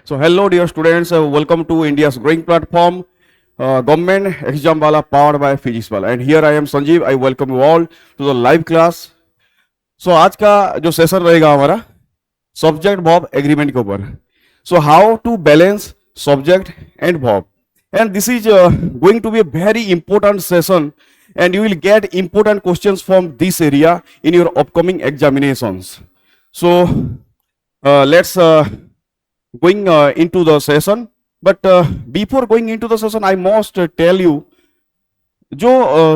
So hello dear students, welcome to India's growing platform, government exam wala powered by physics wala. And here I am Sanjeev. I welcome you all to the live class. So आज का जो session रहेगा हमारा subject verb agreement के ऊपर. So how to balance subject and verb. And this is going to be a very important session, and you will get important questions from this area in your upcoming examinations. So let's going into the session. But before going into the session, I must tell you जो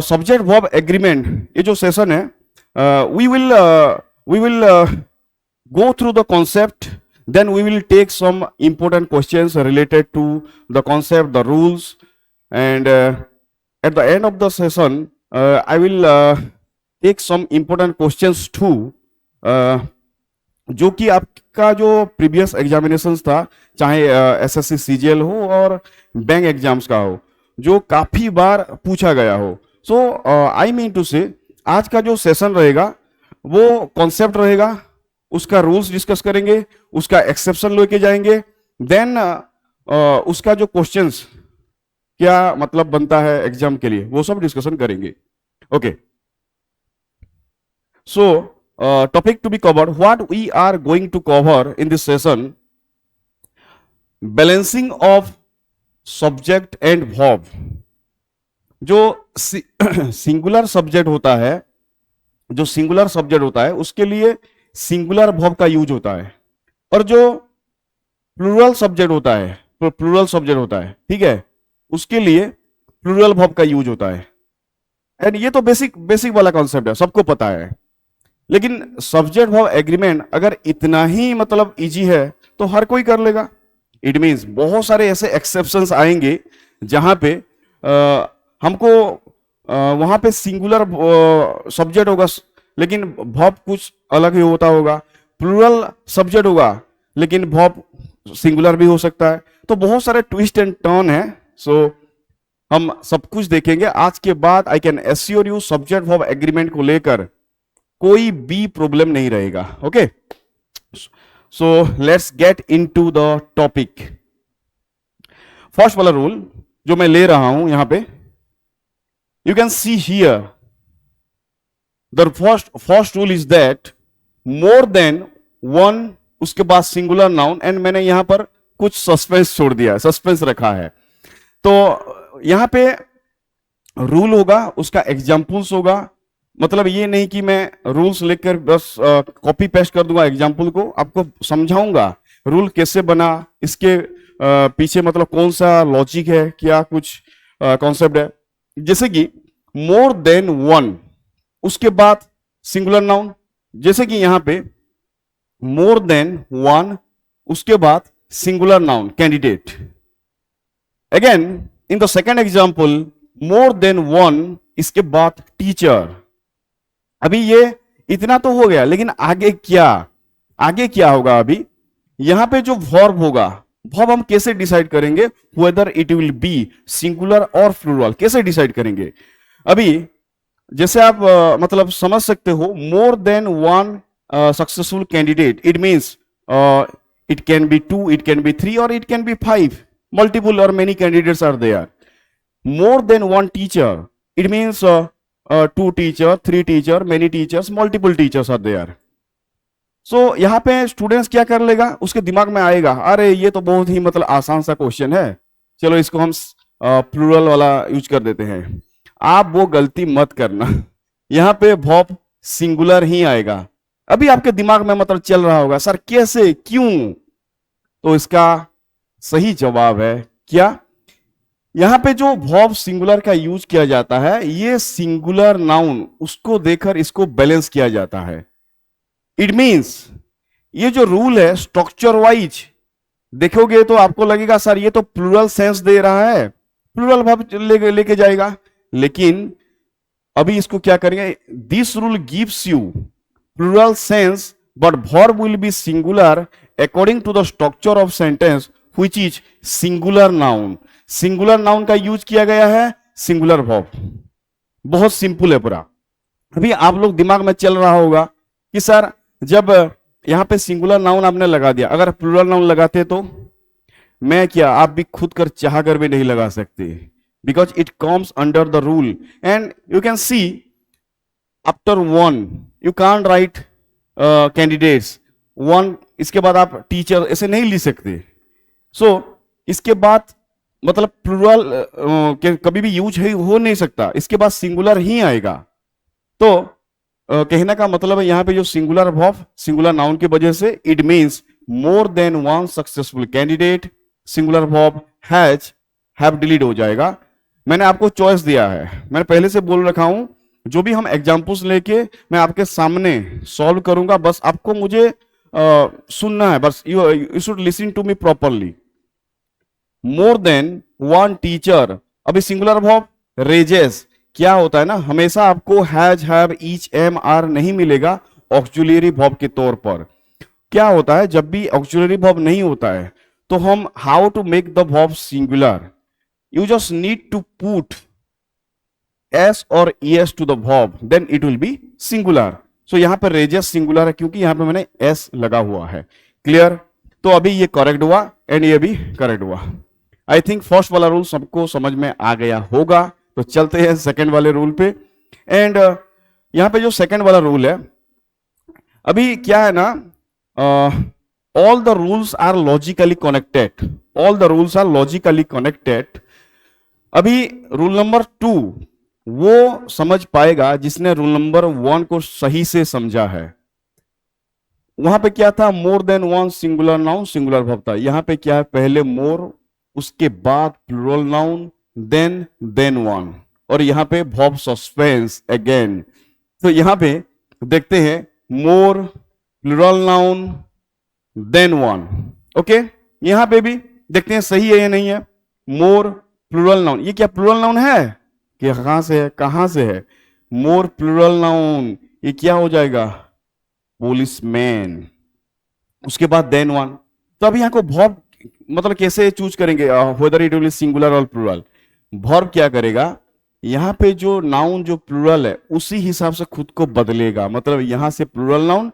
subject verb agreement ये जो session है, we will go through the concept, then we will take some important questions related to the concept, the rules, and at the end of the session I will take some important questions too, जो कि आपका जो previous examinations था, चाहे SSC CGL हो और bank exams का हो, जो काफी बार पूछा गया हो. सो आई मीन टू से आज का जो सेशन रहेगा वो कॉन्सेप्ट रहेगा, उसका रूल्स डिस्कस करेंगे, उसका एक्सेप्शन लेके जाएंगे, देन उसका जो क्वेश्चंस क्या मतलब बनता है एग्जाम के लिए वो सब डिस्कशन करेंगे. Okay, so topic to be covered, what we are going to cover in this session: balancing of subject and verb. जो सिंगुलर सब्जेक्ट होता है, जो सिंगुलर सब्जेक्ट होता है उसके लिए सिंगुलर वर्ब का यूज होता है, और जो प्लूरल सब्जेक्ट होता है, ठीक है, उसके लिए प्लूरल वर्ब का यूज होता है. एंड ये तो बेसिक वाला कॉन्सेप्ट है, सबको पता है. लेकिन सब्जेक्ट वर्ब एग्रीमेंट अगर इतना ही मतलब इजी है तो हर कोई कर लेगा. इट मींस बहुत सारे ऐसे एक्सेप्शंस आएंगे जहां पे हमको वहां पे सिंगुलर सब्जेक्ट होगा लेकिन वर्ब कुछ अलग ही होता होगा, प्लूरल सब्जेक्ट होगा लेकिन वर्ब सिंगुलर भी हो सकता है. तो बहुत सारे ट्विस्ट एंड टर्न है. सो हम सब कुछ देखेंगे आज के बाद. I can assure you subject verb agreement को लेकर कोई भी प्रॉब्लम नहीं रहेगा. Okay, so let's get into the topic. First वाला रूल जो मैं ले रहा हूं यहां पे, you can see here the first rule is that more than one, उसके बाद सिंगुलर नाउन. एंड मैंने यहां पर कुछ सस्पेंस छोड़ दिया है, सस्पेंस रखा है. तो यहां पे रूल होगा, उसका एग्जाम्पल्स होगा. मतलब ये नहीं कि मैं रूल्स लेकर बस कॉपी पेस्ट कर दूंगा, एग्जाम्पल को आपको समझाऊंगा रूल कैसे बना, इसके पीछे मतलब कौन सा लॉजिक है, क्या कुछ कॉन्सेप्ट है. जैसे कि मोर देन वन, उसके बाद सिंगुलर नाउन. जैसे कि यहां पे मोर देन वन, उसके बाद singular noun candidate. Again in the second example more than one, इसके बाद टीचर. अभी ये इतना तो हो गया, लेकिन आगे क्या होगा. अभी यहां पे जो वर्ब होगा, वर्ब हम कैसे डिसाइड करेंगे, whether it will be singular और प्लूरल, कैसे डिसाइड करेंगे. अभी जैसे आप मतलब समझ सकते हो, more than one successful candidate, it means it can be 2, it can be 3 और इट कैन बी 5. मल्टीपल और many candidates are there. More than one teacher, it means 2 teacher, 3 teacher, many teachers, multiple teachers are there. So यहां पे students क्या कर लेगा, उसके दिमाग में आएगा, अरे ये तो बहुत ही मतलब आसान सा क्वेश्चन है, चलो इसको हम प्लूरल वाला यूज कर देते हैं. आप वो गलती मत करना, यहां पे वर्ब सिंगुलर ही आएगा. अभी आपके दिमाग में मतलब चल रहा होगा, सर कैसे, क्यों. तो इसका सही जवाब है क्या, यहां पे जो वर्ब सिंगुलर का यूज किया जाता है, ये सिंगुलर नाउन उसको देकर इसको बैलेंस किया जाता है. इट मींस ये जो रूल है स्ट्रक्चर वाइज देखोगे तो आपको लगेगा सर ये तो प्लूरल सेंस दे रहा है, प्लूरल वर्ब लेके जाएगा. लेकिन अभी इसको क्या करेंगे, this rule gives you plural sense but verb will be singular according to the structure of sentence which is singular noun. Singular noun का यूज किया गया है सिंगुलर वर्ब. बहुत सिंपल है पूरा. अभी आप लोग दिमाग में चल रहा होगा कि सर जब यहां पे सिंगुलर नाउन आपने लगा दिया, अगर प्लूरल नाउन लगाते तो मैं क्या, आप भी खुद कर चाह कर भी नहीं लगा सकते, because it comes under the rule. And you can C after one you can't right candidates one, इसके बाद आप टीचर ऐसे नहीं लिख सकते। सो इसके बाद मतलब प्लूरल कभी भी यूज हो नहीं सकता, इसके बाद सिंगुलर ही आएगा। तो कहने का मतलब है यहां पे जो सिंगुलर वर्ब सिंगुलर नाउन की वजह से it means more than one successful candidate, singular verb have delete हो जाएगा। मैंने आपको चॉइस दिया है, मैंने पहले से बोल रखा हूं, जो भी हम एग्जाम्पल्स लेके मैं आपके सामने सॉल्व करूंगा, बस आपको मुझे सुनना है, बस you should listen to me properly. More than one teacher, अभी सिंगुलर वर्ब रेजेस क्या होता है ना, हमेशा आपको has have each am are नहीं मिलेगा ऑक्सिलरी वर्ब के तौर पर। क्या होता है जब भी ऑक्सिलरी वर्ब नहीं होता है तो हम how to make the verb singular, you just need to put S और es to the verb, then it will be singular. So यहां पर रेजेस सिंगुलर है क्योंकि यहां पे मैंने एस लगा हुआ है। क्लियर? तो अभी ये करेक्ट हुआ एंड ये भी करेक्ट हुआ। आई थिंक फर्स्ट वाला रूल सबको समझ में आ गया होगा, तो चलते हैं सेकंड वाले रूल पे। एंड यहां पे जो सेकंड वाला रूल है, अभी क्या है ना, all the rules are logically connected, all the rules are logically connected. अभी रूल नंबर 2 वो समझ पाएगा जिसने रूल नंबर 1 को सही से समझा है। वहां पे क्या था, मोर than one singular noun singular verb था, यहां पे क्या है, पहले मोर, उसके बाद प्लूरल नाउन, देन वन, और यहां पे वर्ब सस्पेंस अगेन। तो यहां पे देखते हैं more plural noun than one. Okay, यहां पे भी देखते हैं सही है या नहीं है। मोर प्लूरल नाउन, ये क्या प्लूरल नाउन है कि कहां से है, मोर प्लूरल नाउन, ये क्या हो जाएगा, पुलिसमैन। उसके बाद देन वन। तो अभी यहां को वर्ब मतलब कैसे चूज करेंगे, वेदर इट विल सिंगुलर और प्लूरल। वर्ब क्या करेगा, यहां पे जो नाउन जो प्लूरल है उसी हिसाब से खुद को बदलेगा, मतलब यहां से प्लूरल नाउन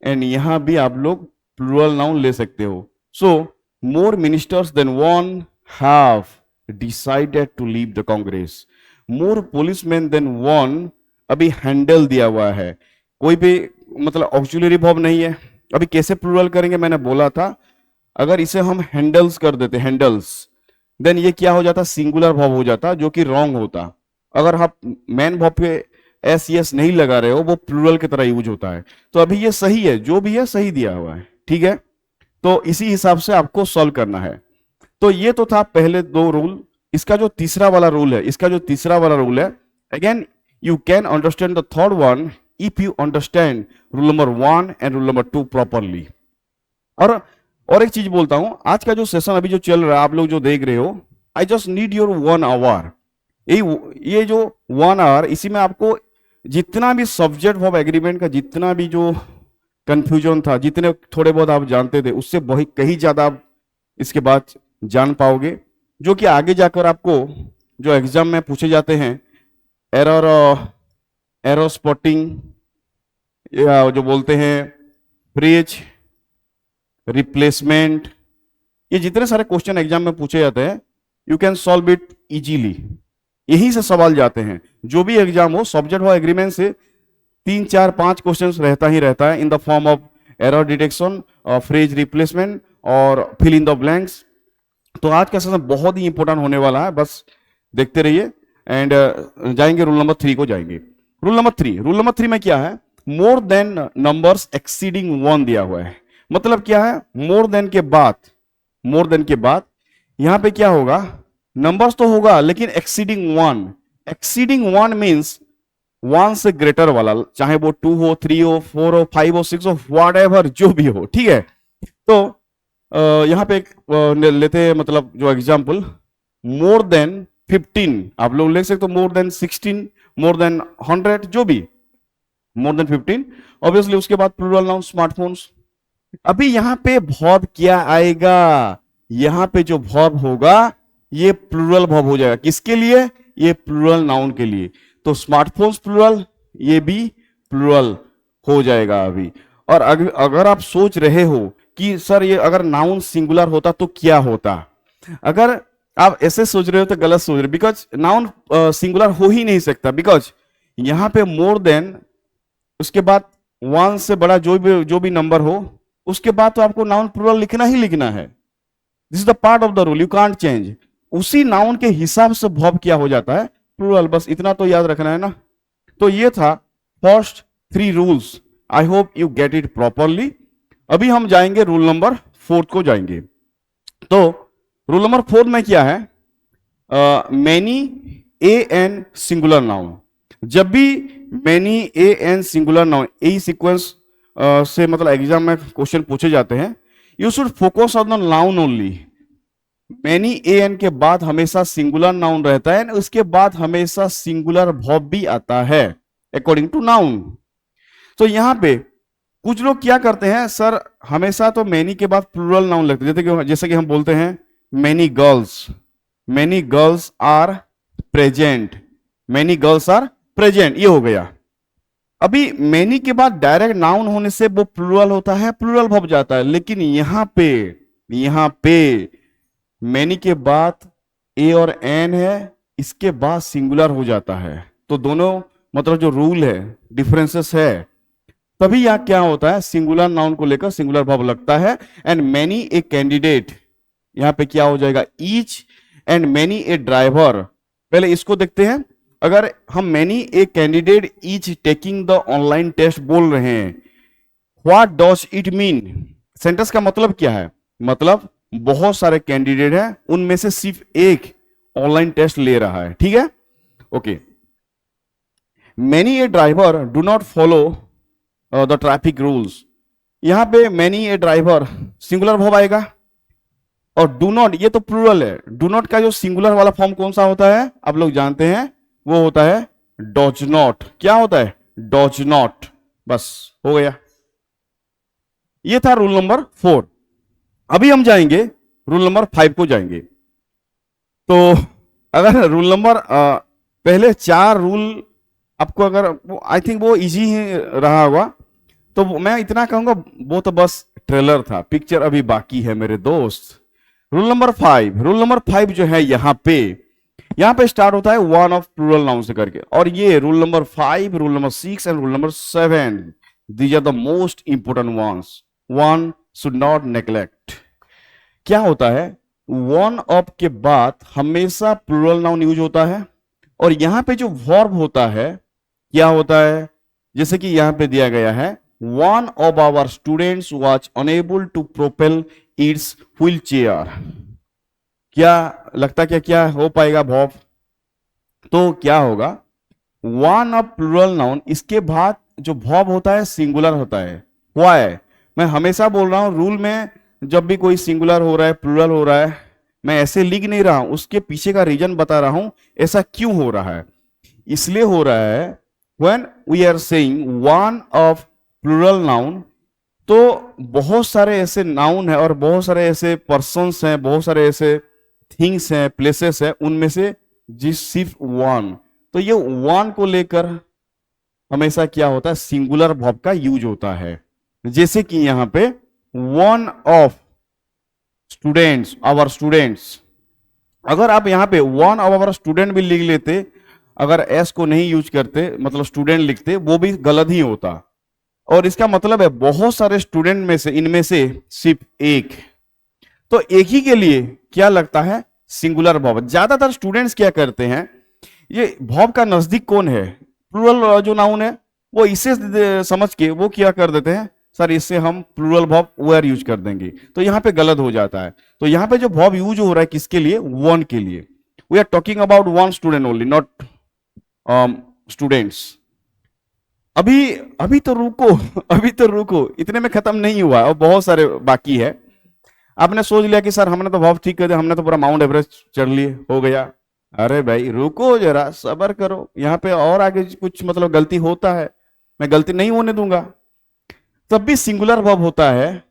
एंड यहां भी आप लोग प्लूरल नाउन ले सकते हो। So more ministers than one have decided to leave the Congress, more policeman than one, अभी हैंडल दिया हुआ है, कोई भी मतलब ऑक्सिलरी वर्ब नहीं है। अभी कैसे प्लूरल करेंगे, मैंने बोला था अगर इसे हम हैंडल्स कर देते, हैंडल्स, देन ये क्या हो जाता, सिंगुलर वर्ब हो जाता, जो कि रॉन्ग होता। अगर आप मैन वर्ब पे एस यस नहीं लगा रहे हो, वो प्लूरल की तरह यूज होता है। तो अभी ये सही है, जो भी है सही दिया हुआ है, ठीक है। तो इसी हिसाब से आपको सॉल्व करना है। तो ये तो था पहले 2 रूल। इसका जो तीसरा वाला रूल है, again you can understand the third one if you understand rule number 1 and rule number 2 properly. और एक चीज बोलता हूं, आज का जो सेशन अभी जो चल रहा है, आप लोग जो देख रहे हो, I just need your 1 hour. ये जो 1 आवर, इसी में आपको जितना भी सब्जेक्ट वर्ब एग्रीमेंट का जितना भी जो कंफ्यूजन था, जितने थोड़े बहुत आप जानते थे, उससे बहुत कहीं ज्यादा आप इसके बाद जान पाओगे, जो कि आगे जाकर आपको जो एग्जाम में पूछे जाते हैं, एरर स्पॉटिंग, या जो बोलते हैं फ्रेज रिप्लेसमेंट, ये जितने सारे क्वेश्चन एग्जाम में पूछे जाते हैं, you can solve it easily. यहीं से सवाल जाते हैं, जो भी एग्जाम हो, सब्जेक्ट हो एग्रीमेंट से 3 4 5 क्वेश्चन रहता ही रहता है, in the form of error detection, phrase replacement और फिल इन द ब्लैंक्स। तो आज का सेशन बहुत ही इंपॉर्टेंट होने वाला है, बस देखते रहिए। एंड जाएंगे रूल नंबर 3 को जाएंगे। रूल नंबर 3 में क्या है, मोर देन नंबर्स एक्सीडिंग 1 दिया हुआ है। मतलब क्या है, मोर देन के बाद यहां पे क्या होगा, नंबर्स तो होगा लेकिन एक्सीडिंग 1 मींस 1 से ग्रेटर वाला, चाहे वो 2 हो, 3 हो, 4 हो, 5 हो, 6 हो, व्हाटएवर जो भी हो, ठीक है। तो यहां पे लेते हैं मतलब जो एग्जांपल, मोर देन 15 आप लोग ले सकते हो, मोर देन 16, मोर देन 100, जो भी, मोर देन 15 ऑब्वियसली। उसके बाद प्लूरल नाउन स्मार्टफोन्स। अभी यहां पे वर्ब क्या आएगा, यहां पे जो वर्ब होगा ये प्लूरल वर्ब हो जाएगा, किसके लिए, ये प्लूरल नाउन के लिए। तो स्मार्टफोन्स प्लूरल, ये भी प्लूरल हो जाएगा अभी। और अगर आप सोच रहे हो कि सर ये अगर नाउन सिंगुलर होता तो क्या होता। अगर आप ऐसे सोच रहे हो तो गलत सोच रहे हो, बिकॉज नाउन सिंगुलर हो ही नहीं सकता, बिकॉज यहां पे मोर देन, उसके बाद वन से बड़ा जो भी नंबर हो, उसके बाद तो आपको नाउन प्लूरल लिखना ही लिखना है। This is the part of the rule, you can't change. उसी नाउन के हिसाब से वर्ब क्या हो जाता है, प्लूरल। बस इतना तो याद रखना है ना। तो ये था first 3 rules. I hope you get it properly. अभी हम जाएंगे रूल नंबर 4 को जाएंगे। तो रूल नंबर 4 में क्या है, many a an singular noun. जब भी many a an singular noun, यही सीक्वेंस से मतलब एग्जाम में क्वेश्चन पूछे जाते हैं, you should focus on the noun only. Many a an के बाद हमेशा सिंगुलर नाउन रहता है, उसके बाद हमेशा सिंगुलर वर्ब भी आता है अकॉर्डिंग टू नाउन। तो यहां पे कुछ लोग क्या करते हैं, सर हमेशा तो मैनी के बाद प्लूरल नाउन लगते हैं, जैसे कि हम बोलते हैं many girls are present, many girls are present, ये हो गया। अभी मैनी के बाद डायरेक्ट नाउन होने से वो प्लूरल होता है, प्लूरल वर्ब जाता है। लेकिन यहां पे मैनी के बाद ए और एन है, इसके बाद सिंगुलर हो जाता है। तो दोनों मतलब जो रूल है, डिफरेंसेस है, तभी यहां क्या होता है, सिंगुलर नाउन को लेकर सिंगुलर वर्ब लगता है। एंड मैनी ए कैंडिडेट, यहां पे क्या हो जाएगा, each. And many a driver, पहले इसको देखते हैं। अगर हम many a candidate each taking the online test बोल रहे हैं, what does it mean. Sentence का मतलब क्या है, मतलब बहुत सारे कैंडिडेट हैं, उनमें से सिर्फ एक ऑनलाइन टेस्ट ले रहा है, ठीक है, okay. Many a driver do not follow the traffic rules, यहां पे many a driver singular verb आएगा। और डू नॉट, ये तो प्लूरल है। डू नॉट का जो सिंगुलर वाला फॉर्म कौन सा होता है, आप लोग जानते हैं, वो होता है डॉज नॉट। क्या होता है, डॉज नॉट। बस हो गया, ये था रूल नंबर 4। अभी हम जाएंगे रूल नंबर 5 को जाएंगे। तो अगर रूल नंबर पहले 4 रूल आपको अगर आई थिंक वो इजी ही रहा होगा, तो मैं इतना कहूंगा वो तो बस ट्रेलर था, पिक्चर अभी बाकी है मेरे दोस्त। रूल नंबर 5 जो है यहां पे स्टार्ट होता है वन ऑफ प्लूरल नाउन से करके। और ये rule number 5, rule number 6 and rule number 7, these are the most important ones, one should not neglect. क्या होता है, वन ऑफ के बाद हमेशा प्लूरल नाउन यूज होता है। और यहां पे जो वर्ब होता है, क्या होता है, जैसे कि यहां पे दिया गया है, one of our students was unable to propel its wheelchair. क्या लगता क्या हो पाएगा वर्ब, तो क्या होगा, वन ऑफ प्लूरल नाउन, इसके बाद जो वर्ब होता है सिंगुलर होता है। व्हाई, मैं हमेशा बोल रहा हूं रूल में, जब भी कोई सिंगुलर हो रहा है, प्लूरल हो रहा है, मैं ऐसे लिख नहीं रहा हूं, उसके पीछे का रीजन बता रहा हूं ऐसा क्यों हो रहा है। इसलिए हो रहा है when we are saying one of plural noun, तो बहुत सारे ऐसे नाउन है और बहुत सारे ऐसे पर्सन्स हैं, बहुत सारे ऐसे थिंग्स हैं, प्लेसेस हैं, उनमें से जिस सिर्फ वन, तो ये वन को लेकर हमेशा क्या होता है, सिंगुलर वर्ब का यूज होता है। जैसे कि यहां पे one of students, our students, अगर आप यहां पे वन ऑफ आवर स्टूडेंट भी लिख लेते, अगर एस को नहीं यूज करते, मतलब स्टूडेंट लिखते, वो भी गलत ही होता। और इसका मतलब है बहुत सारे स्टूडेंट में से, इनमें से सिर्फ एक, तो एक ही के लिए क्या लगता है, सिंगुलर वर्ब। ज्यादातर स्टूडेंट्स क्या करते हैं, ये वर्ब का नजदीक कौन है, प्लूरल जो नाउन है, वो इसे समझ के वो क्या कर देते हैं, सर इससे हम प्लूरल वर्ब वेयर यूज कर देंगे, तो यहां पे गलत हो जाता है। तो यहां पे जो वर्ब यूज हो रहा है किसके लिए, वन के लिए। We are talking about one student only, not students. अभी तो रुको अभी तो रुको, इतने में खत्म नहीं हुआ और बहुत सारे बाकी है। आपने सोच लिया कि सर हमने तो वर्ब ठीक कर दिया, हमने तो पूरा माउंट एवरेस्ट चढ़ लिए, हो गया। अरे भाई रुको जरा, सब्र करो, यहाँ पे और आगे कुछ मतलब गलती होता है, मैं गलती नहीं होने दूंगा। तब भी सिंगुलर वर्ब होता है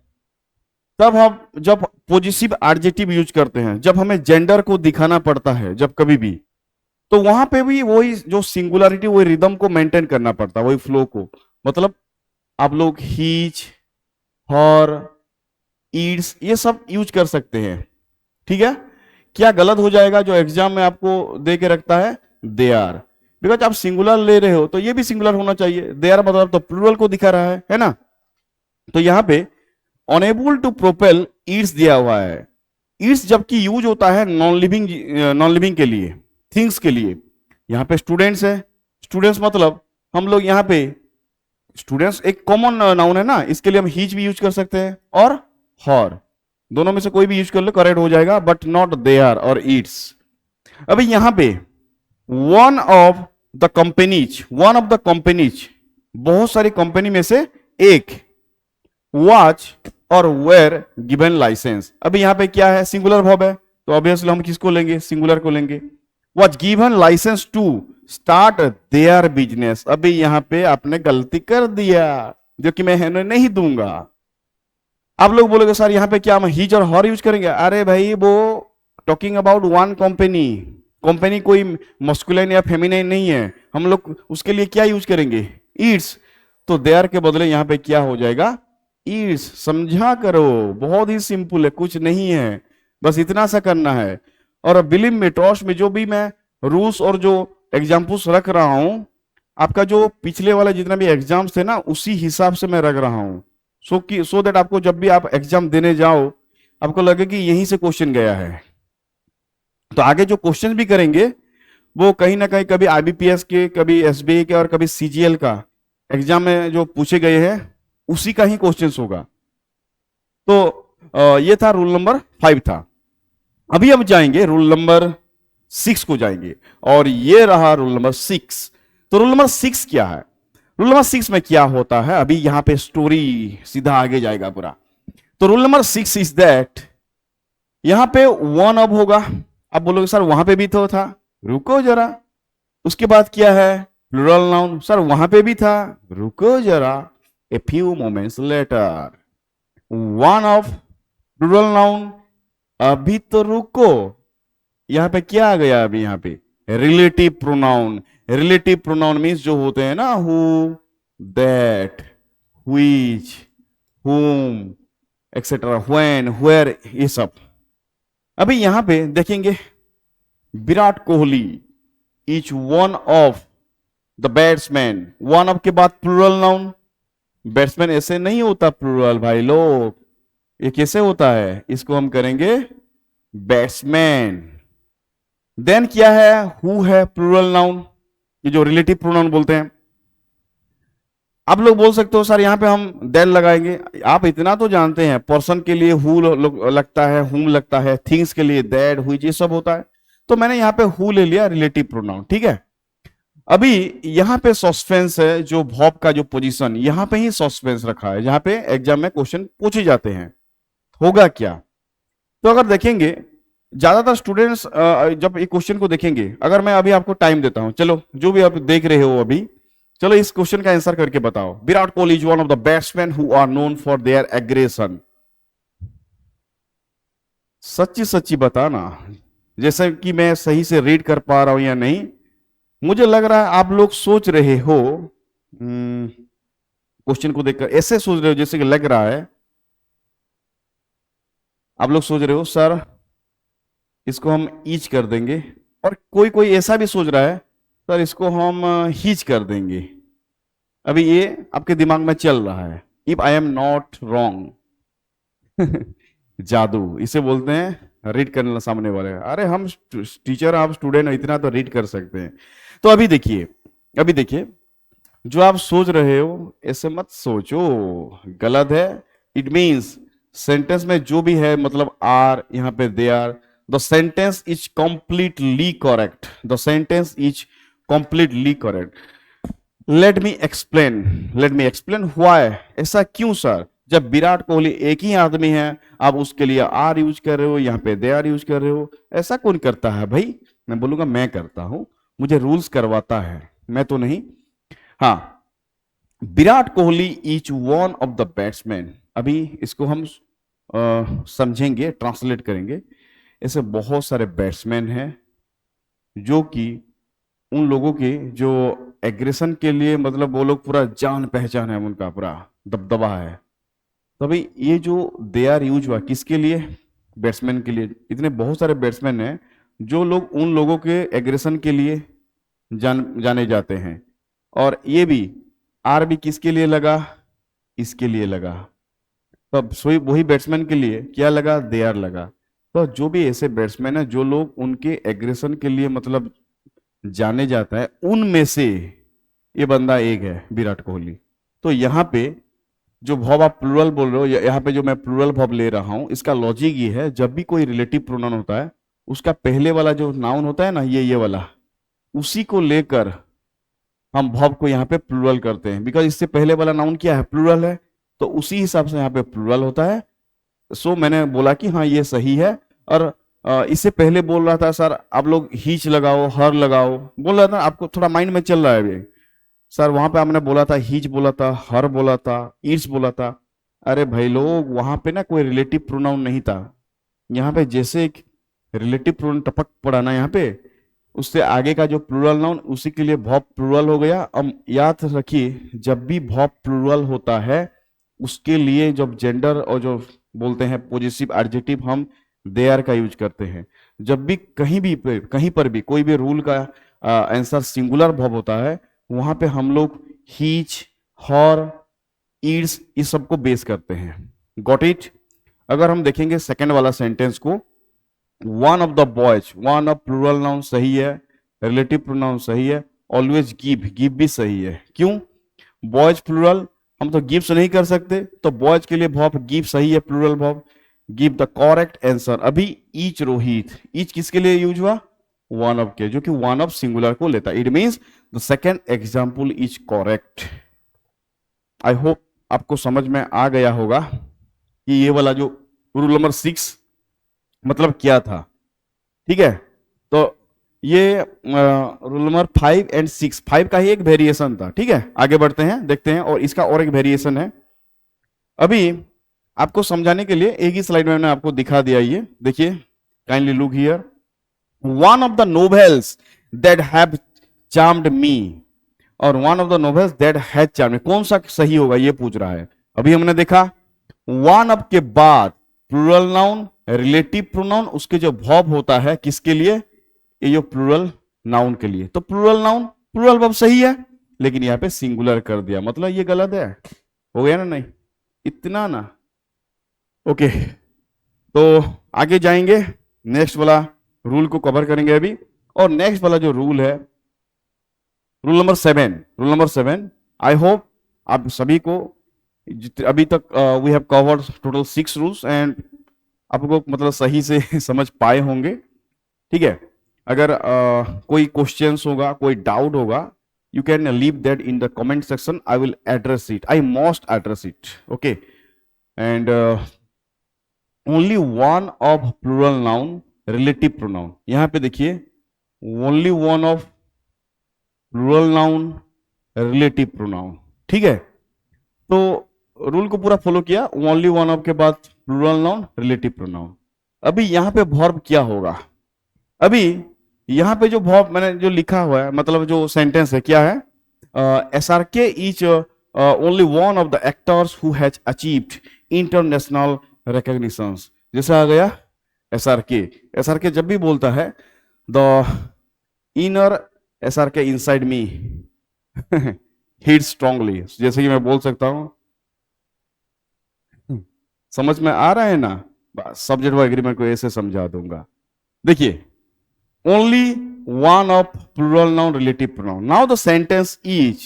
तब हम जब पॉजिटिव एडजेक्टिव यूज करते हैं, जब हमें जेंडर को दिखाना पड़ता है, जब कभी भी, तो वहां पे भी वही जो सिंगुलरिटी, वही रिदम को मेंटेन करना पड़ता है, वही फ्लो को। मतलब आप लोग हीज, हर, ईट्स, ये सब यूज कर सकते हैं। ठीक है, क्या गलत हो जाएगा जो एग्जाम में आपको दे के रखता है दे आर, बिकॉज आप सिंगुलर ले रहे हो तो ये भी सिंगुलर होना चाहिए। दे आर मतलब तो प्लूरल को दिखा रहा है ना। तो यहां पे अनेबल टू प्रोपेल ईट्स दिया हुआ है। ईट्स जबकि यूज होता है नॉन लिविंग के लिए, थिंग्स के लिए। यहां पे स्टूडेंट्स है, स्टूडेंट्स मतलब हम लोग यहाँ पे स्टूडेंट्स एक कॉमन नाउन है ना, इसके लिए हम हीच भी यूज कर सकते हैं और हॉर, दोनों में से कोई भी यूज कर लो करेक्ट हो जाएगा, बट नॉट दे आर और ईट्स। अभी यहां पे one of the companies, one of the companies बहुत सारी कंपनी में से एक, वॉच और वेयर गिवन लाइसेंस। अभी यहां पे क्या है, सिंगुलर वर्ब है, तो ऑब्वियसली हम किसको लेंगे, सिंगुलर को लेंगे। Watch given licence to start their business. अभी यहां पे आपने गलती कर दिया, जो कि मैं नहीं दूंगा। आप लोग बोलोगे सर यहां पे क्या हम हीज और हॉर यूज करेंगे? अरे भाई वो talking about one company, company कोई मस्कुलिन या फेमिनाइन नहीं है, हम लोग उसके लिए क्या यूज करेंगे, ईट्स। तो देयर के बदले यहां पे क्या हो जाएगा, ईट्स। समझा करो, बहुत ही सिंपल है, कुछ नहीं है, बस इतना सा करना है। और बिलीव में ट्रस्ट में जो भी मैं रूल्स और जो एग्जाम्पल्स रख रहा हूं, आपका जो पिछले वाला जितना भी एग्जाम्स थे ना उसी हिसाब से मैं रख रहा हूं, सो दैट आपको जब भी आप एग्जाम देने जाओ आपको लगे कि यहीं से क्वेश्चन गया है। तो आगे जो क्वेश्चन भी करेंगे वो कहीं ना कहीं कभी आईबीपीएस के, कभी एसबीआई के और कभी सीजीएल का एग्जाम में जो पूछे गए हैं उसी का ही क्वेश्चन होगा। तो ये था रूल नंबर 5 था। अभी हम जाएंगे रूल नंबर 6 को जाएंगे, और ये रहा रूल नंबर 6। तो रूल नंबर 6 क्या है, रूल नंबर 6 में क्या होता है, अभी यहां पे स्टोरी सीधा आगे जाएगा पूरा। तो रूल नंबर 6 इज दैट, यहां पे वन अब होगा। अब बोलोगे सर वहां पे भी तो था, रुको जरा, उसके बाद क्या है, प्लूरल नाउन। सर वहां पे भी था, रुको जरा, a few moments later, one of plural noun, अभी तो रुको, यहां पे क्या आ गया, अभी यहां पे relative pronoun. Relative pronoun means जो होते हैं ना, who, that, which, whom, etcetera, when, where, ये सब। अभी यहां पे देखेंगे Virat Kohli, each one of the batsman, one of के बाद प्लूरल नाउन। बैट्समैन ऐसे नहीं होता प्लूरल भाई लोग, ये कैसे होता है, इसको हम करेंगे बैट्समैन। देन क्या है, हु है प्लूरल नाउन, ये जो रिलेटिव प्रोनाउन बोलते हैं। आप लोग बोल सकते हो सर यहां पे हम देन लगाएंगे, आप इतना तो जानते हैं पर्सन के लिए हु लगता है, हुम लगता है, थिंग्स के लिए दैट, व्हिच, ये सब होता है। तो मैंने यहां पे हु ले लिया, रिलेटिव प्रोनाउन, ठीक है। अभी यहां पे सस्पेंस है, जो वर्ब का जो पोजीशन, यहां पे ही सस्पेंस रखा है, जहां पे एग्जाम में क्वेश्चन पूछे जाते हैं। होगा क्या, तो अगर देखेंगे ज्यादातर स्टूडेंट्स जब एक क्वेश्चन को देखेंगे, अगर मैं अभी आपको टाइम देता हूं, चलो जो भी आप देख रहे हो अभी, चलो इस क्वेश्चन का आंसर करके बताओ। Virat Kohli is one of the batsman who are known for their aggression. सच्ची सच्ची बताना, जैसे कि मैं सही से रीड कर पा रहा हूं या नहीं। मुझे लग रहा है आप लोग सोच रहे हो, क्वेश्चन को देखकर ऐसे सोच रहे हो जैसे कि लग रहा है आप लोग सोच रहे हो सर इसको हम ईच कर देंगे, और कोई कोई ऐसा भी सोच रहा है सर इसको हम हीच कर देंगे। अभी ये आपके दिमाग में चल रहा है, if I am not wrong. जादू इसे बोलते हैं, रीड करना सामने वाले। अरे हम टीचर, आप स्टूडेंट, इतना तो रीड कर सकते हैं। तो अभी देखिए, अभी देखिए, जो आप सोच रहे हो ऐसे मत सोचो, गलत है। इट मीन्स सेंटेंस में जो भी है, मतलब आर, यहां पे they are, the sentence is completely correct, the sentence is completely correct. Let me explain why, ऐसा क्यों सर, जब विराट कोहली एक ही आदमी है, आप उसके लिए आर यूज कर रहे हो, यहां पे दे आर यूज कर रहे हो, ऐसा कौन करता है भाई? मैं बोलूंगा मैं करता हूं, मुझे रूल्स करवाता है, मैं तो नहीं। हाँ, Virat Kohli is one of the batsman. अभी इसको हम समझेंगे, ट्रांसलेट करेंगे। ऐसे बहुत सारे बैट्समैन हैं जो कि उन लोगों के जो एग्रेशन के लिए, मतलब वो लोग पूरा जान पहचान है, उनका पूरा दबदबा है। तो अभी ये जो दे आर यूज हुआ किसके लिए? बैट्समैन के लिए। इतने बहुत सारे बैट्समैन हैं जो लोग उन लोगों के एग्रेशन के लिए जाने जाते हैं। और ये भी आर भी किसके लिए लगा? इसके लिए लगा। तो अब सोई वही बैट्समैन के लिए क्या लगा? दे आर लगा। तो जो भी ऐसे बैट्समैन है जो लोग उनके एग्रेशन के लिए मतलब जाने जाता है, उनमें से ये बंदा एक है, विराट कोहली। तो यहाँ पे जो वर्ब आप प्लूरल बोल रहे हो, यहाँ पे जो मैं प्लूरल वर्ब ले रहा हूं, इसका लॉजिक ये है, जब भी कोई रिलेटिव प्रोनाउन होता है उसका पहले वाला जो नाउन होता है ना, ये वाला, उसी को लेकर हम वर्ब को यहाँ पे प्लूरल करते हैं। बिकॉज इससे पहले वाला नाउन क्या है? प्लूरल है। तो उसी हिसाब से यहाँ पे प्लूरल होता है। सो मैंने बोला कि हाँ ये सही है। और इससे पहले बोल रहा था सर आप लोग हीच लगाओ, हर लगाओ, बोल रहा था, आपको थोड़ा माइंड में चल रहा है अभी। सर वहां पे आपने बोला था हीच बोला था, हर बोला था, ईट्स बोला था। अरे भाई लोग, वहां पे ना कोई रिलेटिव प्रोनाउन नहीं था। यहाँ पे जैसे एक रिलेटिव प्रोनाउन टपक पड़ा ना यहाँ पे, उससे आगे का जो प्लूरल नाउन, उसी के लिए वर्ब प्लूरल हो गया। अब याद रखिए, जब भी वर्ब प्लूरल होता है उसके लिए जब जेंडर और जो बोलते हैं पॉजिटिव एडजेक्टिव, हम दे आर का यूज करते हैं। जब भी कहीं पर भी कोई भी रूल का आंसर सिंगुलर वर्ब होता है, वहां पे हम लोग हीच, हर, ईट्स इस सब को बेस करते हैं। Got it? अगर हम देखेंगे सेकंड वाला सेंटेंस को, one of the boys, one of plural noun सही है, रिलेटिव प्रोनाउन सही है, ऑलवेज गिव, गिव भी सही है। क्यों? बॉयज प्लूरल, हम तो गिव्स नहीं कर सकते, तो बॉयज के लिए वर्ब गिव सही है, plural verb. Give the correct answer. अभी ईच रोहित, ईच किसके लिए यूज हुआ? वन ऑफ के, जो कि वन ऑफ सिंगुलर को लेता है। It means the second example is correct. I hope आपको समझ में आ गया होगा कि ये वाला जो रूल नंबर 6 मतलब क्या था। ठीक है, तो ये रूल नंबर 5 एंड 6, 5 का ही एक वेरिएशन था। ठीक है, आगे बढ़ते हैं, देखते हैं, और इसका और एक वेरिएशन है। अभी आपको समझाने के लिए एक ही स्लाइड में मैंने आपको दिखा दिया। ये देखिए, kindly look here. One of the novels that have charmed me, और one of the novels that has charmed me, कौन सा सही होगा ये पूछ रहा है। अभी हमने देखा वन ऑफ के बाद प्लूरल नाउन, रिलेटिव प्रोनाउन, उसके जो वर्ब होता है किसके लिए? ये जो प्लूरल नाउन के लिए। तो प्लूरल नाउन प्लूरल वर्ब सही है, लेकिन यहां पे सिंगुलर कर दिया, मतलब ये गलत है। हो गया ना? नहीं इतना ना। ओके, तो आगे जाएंगे, नेक्स्ट वाला रूल को कवर करेंगे अभी। और नेक्स्ट वाला जो रूल है, rule number 7, rule number 7, I hope आप सभी को अभी तक we have covered total 6 rules and आपको मतलब सही से समझ पाए होंगे। ठीक है, अगर कोई क्वेश्चंस होगा, कोई डाउट होगा, you can leave that in the comment section. I will address it. I must address it. Okay, and only one of plural noun, relative pronoun. यहां पे देखिए, only one of plural noun, relative pronoun. ठीक है, तो rule को पूरा follow किया, only one of के बाद प्लूरल नाउन, रिलेटिव प्रोनाउन। अभी यहां पे वर्ब क्या होगा? अभी यहां पे जो वर्ब मैंने जो लिखा हुआ है, मतलब जो सेंटेंस है, क्या है? SRK is only one of the actors who has achieved international recognition. जैसे आ गया SRK। SRK जब भी बोलता है the inner SRK inside me hit strongly, जैसे कि मैं बोल सकता हूं, समझ में आ रहा है ना? सब्जेक्ट वर्ब एग्रीमेंट को ऐसे समझा दूंगा। देखिए, only one of plural noun, relative pronoun. Now the sentence is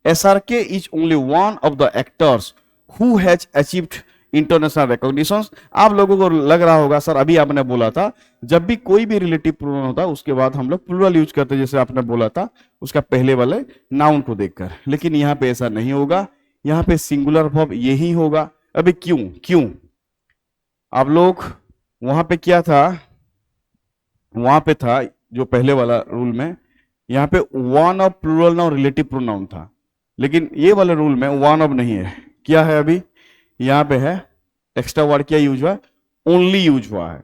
SRK is only one of the actors who has achieved international recognition. आप लोगों को लग रहा होगा सर अभी आपने बोला था जब भी कोई भी रिलेटिव प्रोनाउन होता है उसके बाद हम लोग प्लूरल यूज करते हैं, जैसे आपने बोला था उसका पहले वाले नाउन को देखकर। लेकिन यहाँ पे ऐसा नहीं होगा, यहाँ पे सिंगुलर वर्ब यही होगा। अभी क्यों? क्यों आप लोग वहां पे क्या था? वहां पे था जो पहले वाला रूल में, यहाँ पे one of plural noun, relative pronoun था, लेकिन ये वाले रूल में वन ऑफ नहीं है। क्या है? अभी यहाँ पे है एक्स्ट्रा वर्ड, क्या यूज हुआ है? ओनली यूज हुआ है।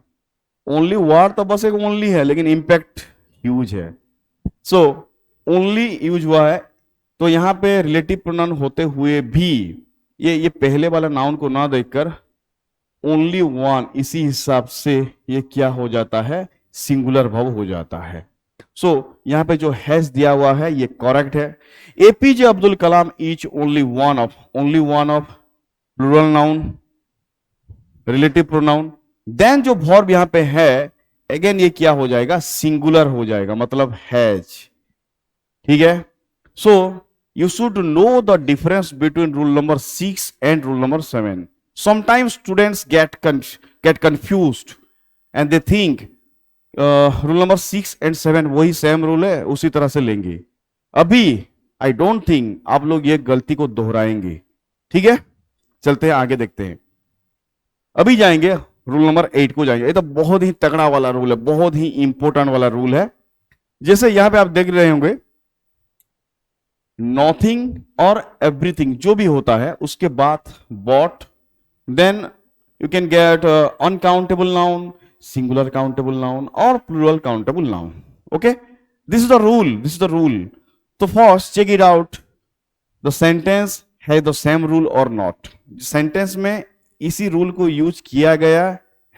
ओनली वर्ड तो बस एक ओनली है, लेकिन इंपैक्ट ह्यूज है। सो ओनली यूज हुआ है, तो यहाँ पे रिलेटिव प्रोनाउन होते हुए भी ये पहले वाला नाउन को ना देखकर ओनली वन, इसी हिसाब से ये क्या हो जाता है, सिंगुलर वर्ब हो जाता है। सो यहां पे जो हैज दिया हुआ है ये करेक्ट है। APJ Abdul Kalam is only one of plural noun, relative pronoun. Then जो वर्ब यहां पे है अगेन ये क्या हो जाएगा, सिंगुलर हो जाएगा, मतलब हैज। ठीक है, सो you should know the difference between rule number 6 and rule number 7. Sometimes students get confused and they think rule number 6 and 7 वही सेम रूल है, उसी तरह से लेंगे। अभी आई डोंट थिंक आप लोग ये गलती को दोहराएंगे। ठीक है, चलते हैं आगे, देखते हैं। अभी जाएंगे रूल नंबर 8 को जाएंगे। ये तो बहुत ही तगड़ा वाला रूल है, बहुत ही इंपॉर्टेंट वाला रूल है। जैसे यहां पे आप देख रहे होंगे नॉथिंग और एवरीथिंग जो भी होता है उसके बाद बॉट, then you can get uncountable noun, singular countable noun और plural countable noun. Okay, this is the rule. तो first check it out, the sentence है द सेम रूल और नॉट। सेंटेंस में इसी रूल को यूज किया गया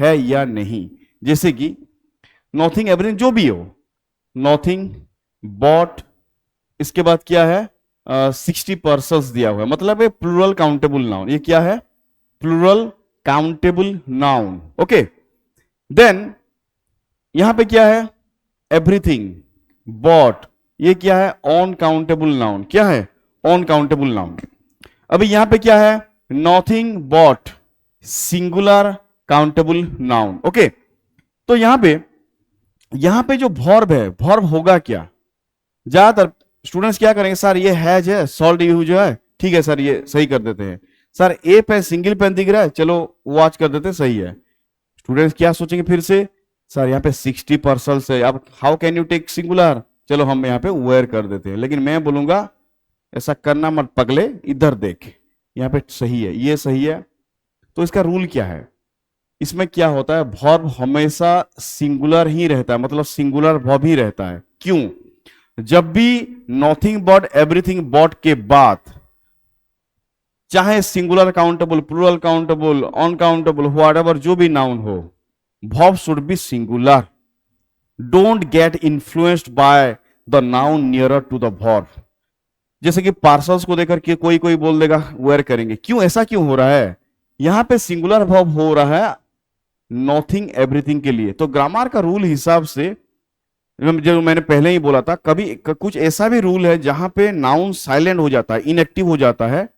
है या नहीं। जैसे कि नॉथिंग एवरीथिंग जो भी हो, नॉथिंग बॉट, इसके बाद क्या है 60 पर्सन्स दिया हुआ है, मतलब ये प्लूरल काउंटेबल नाउन। ये क्या है, plural countable noun. Okay, then यहां पे क्या है, एवरीथिंग बॉट, ये क्या है, ऑन काउंटेबल नाउन। क्या है, ऑन काउंटेबल नाउन। अभी यहां पे क्या है, nothing but, singular countable noun. Okay, तो यहां पे जो वर्ब है, वर्ब होगा क्या, ज्यादातर स्टूडेंट्स क्या करेंगे, सर ये हैज है, सॉल्ट यूज है, ठीक है सर ये सही कर देते हैं। सर ए पे सिंगल पेन दिख रहा है, चलो वॉच कर देते हैं, सही है। स्टूडेंट्स क्या सोचेंगे फिर से, सर यहाँ पे 60 पर्सन्स है, अब how can you take singular, चलो हम यहाँ पे वेयर कर देते हैं। लेकिन मैं बोलूंगा ऐसा करना मत पगले, इधर देख, यहाँ पे सही है, ये सही है। तो इसका रूल क्या है, इसमें क्या होता है, वर्ब हमेशा सिंगुलर ही रहता है, मतलब सिंगुलर वर्ब ही रहता है। क्यों, जब भी नॉथिंग बॉट एवरीथिंग बॉट के बाद चाहे singular countable, plural countable, uncountable, whatever जो भी नाउन हो, verb should be singular. Don't get influenced by the noun nearer to the verb. जैसे कि पार्सल्स को देखकर के कोई बोल देगा वेयर करेंगे, क्यों, ऐसा क्यों हो रहा है, यहां पे सिंगुलर वर्ब हो रहा है नॉथिंग एवरीथिंग के लिए। तो ग्रामर का रूल हिसाब से जो मैंने पहले ही बोला था, कभी कुछ ऐसा भी रूल है जहां पे नाउन साइलेंट हो जाता है, इनएक्टिव हो जाता है।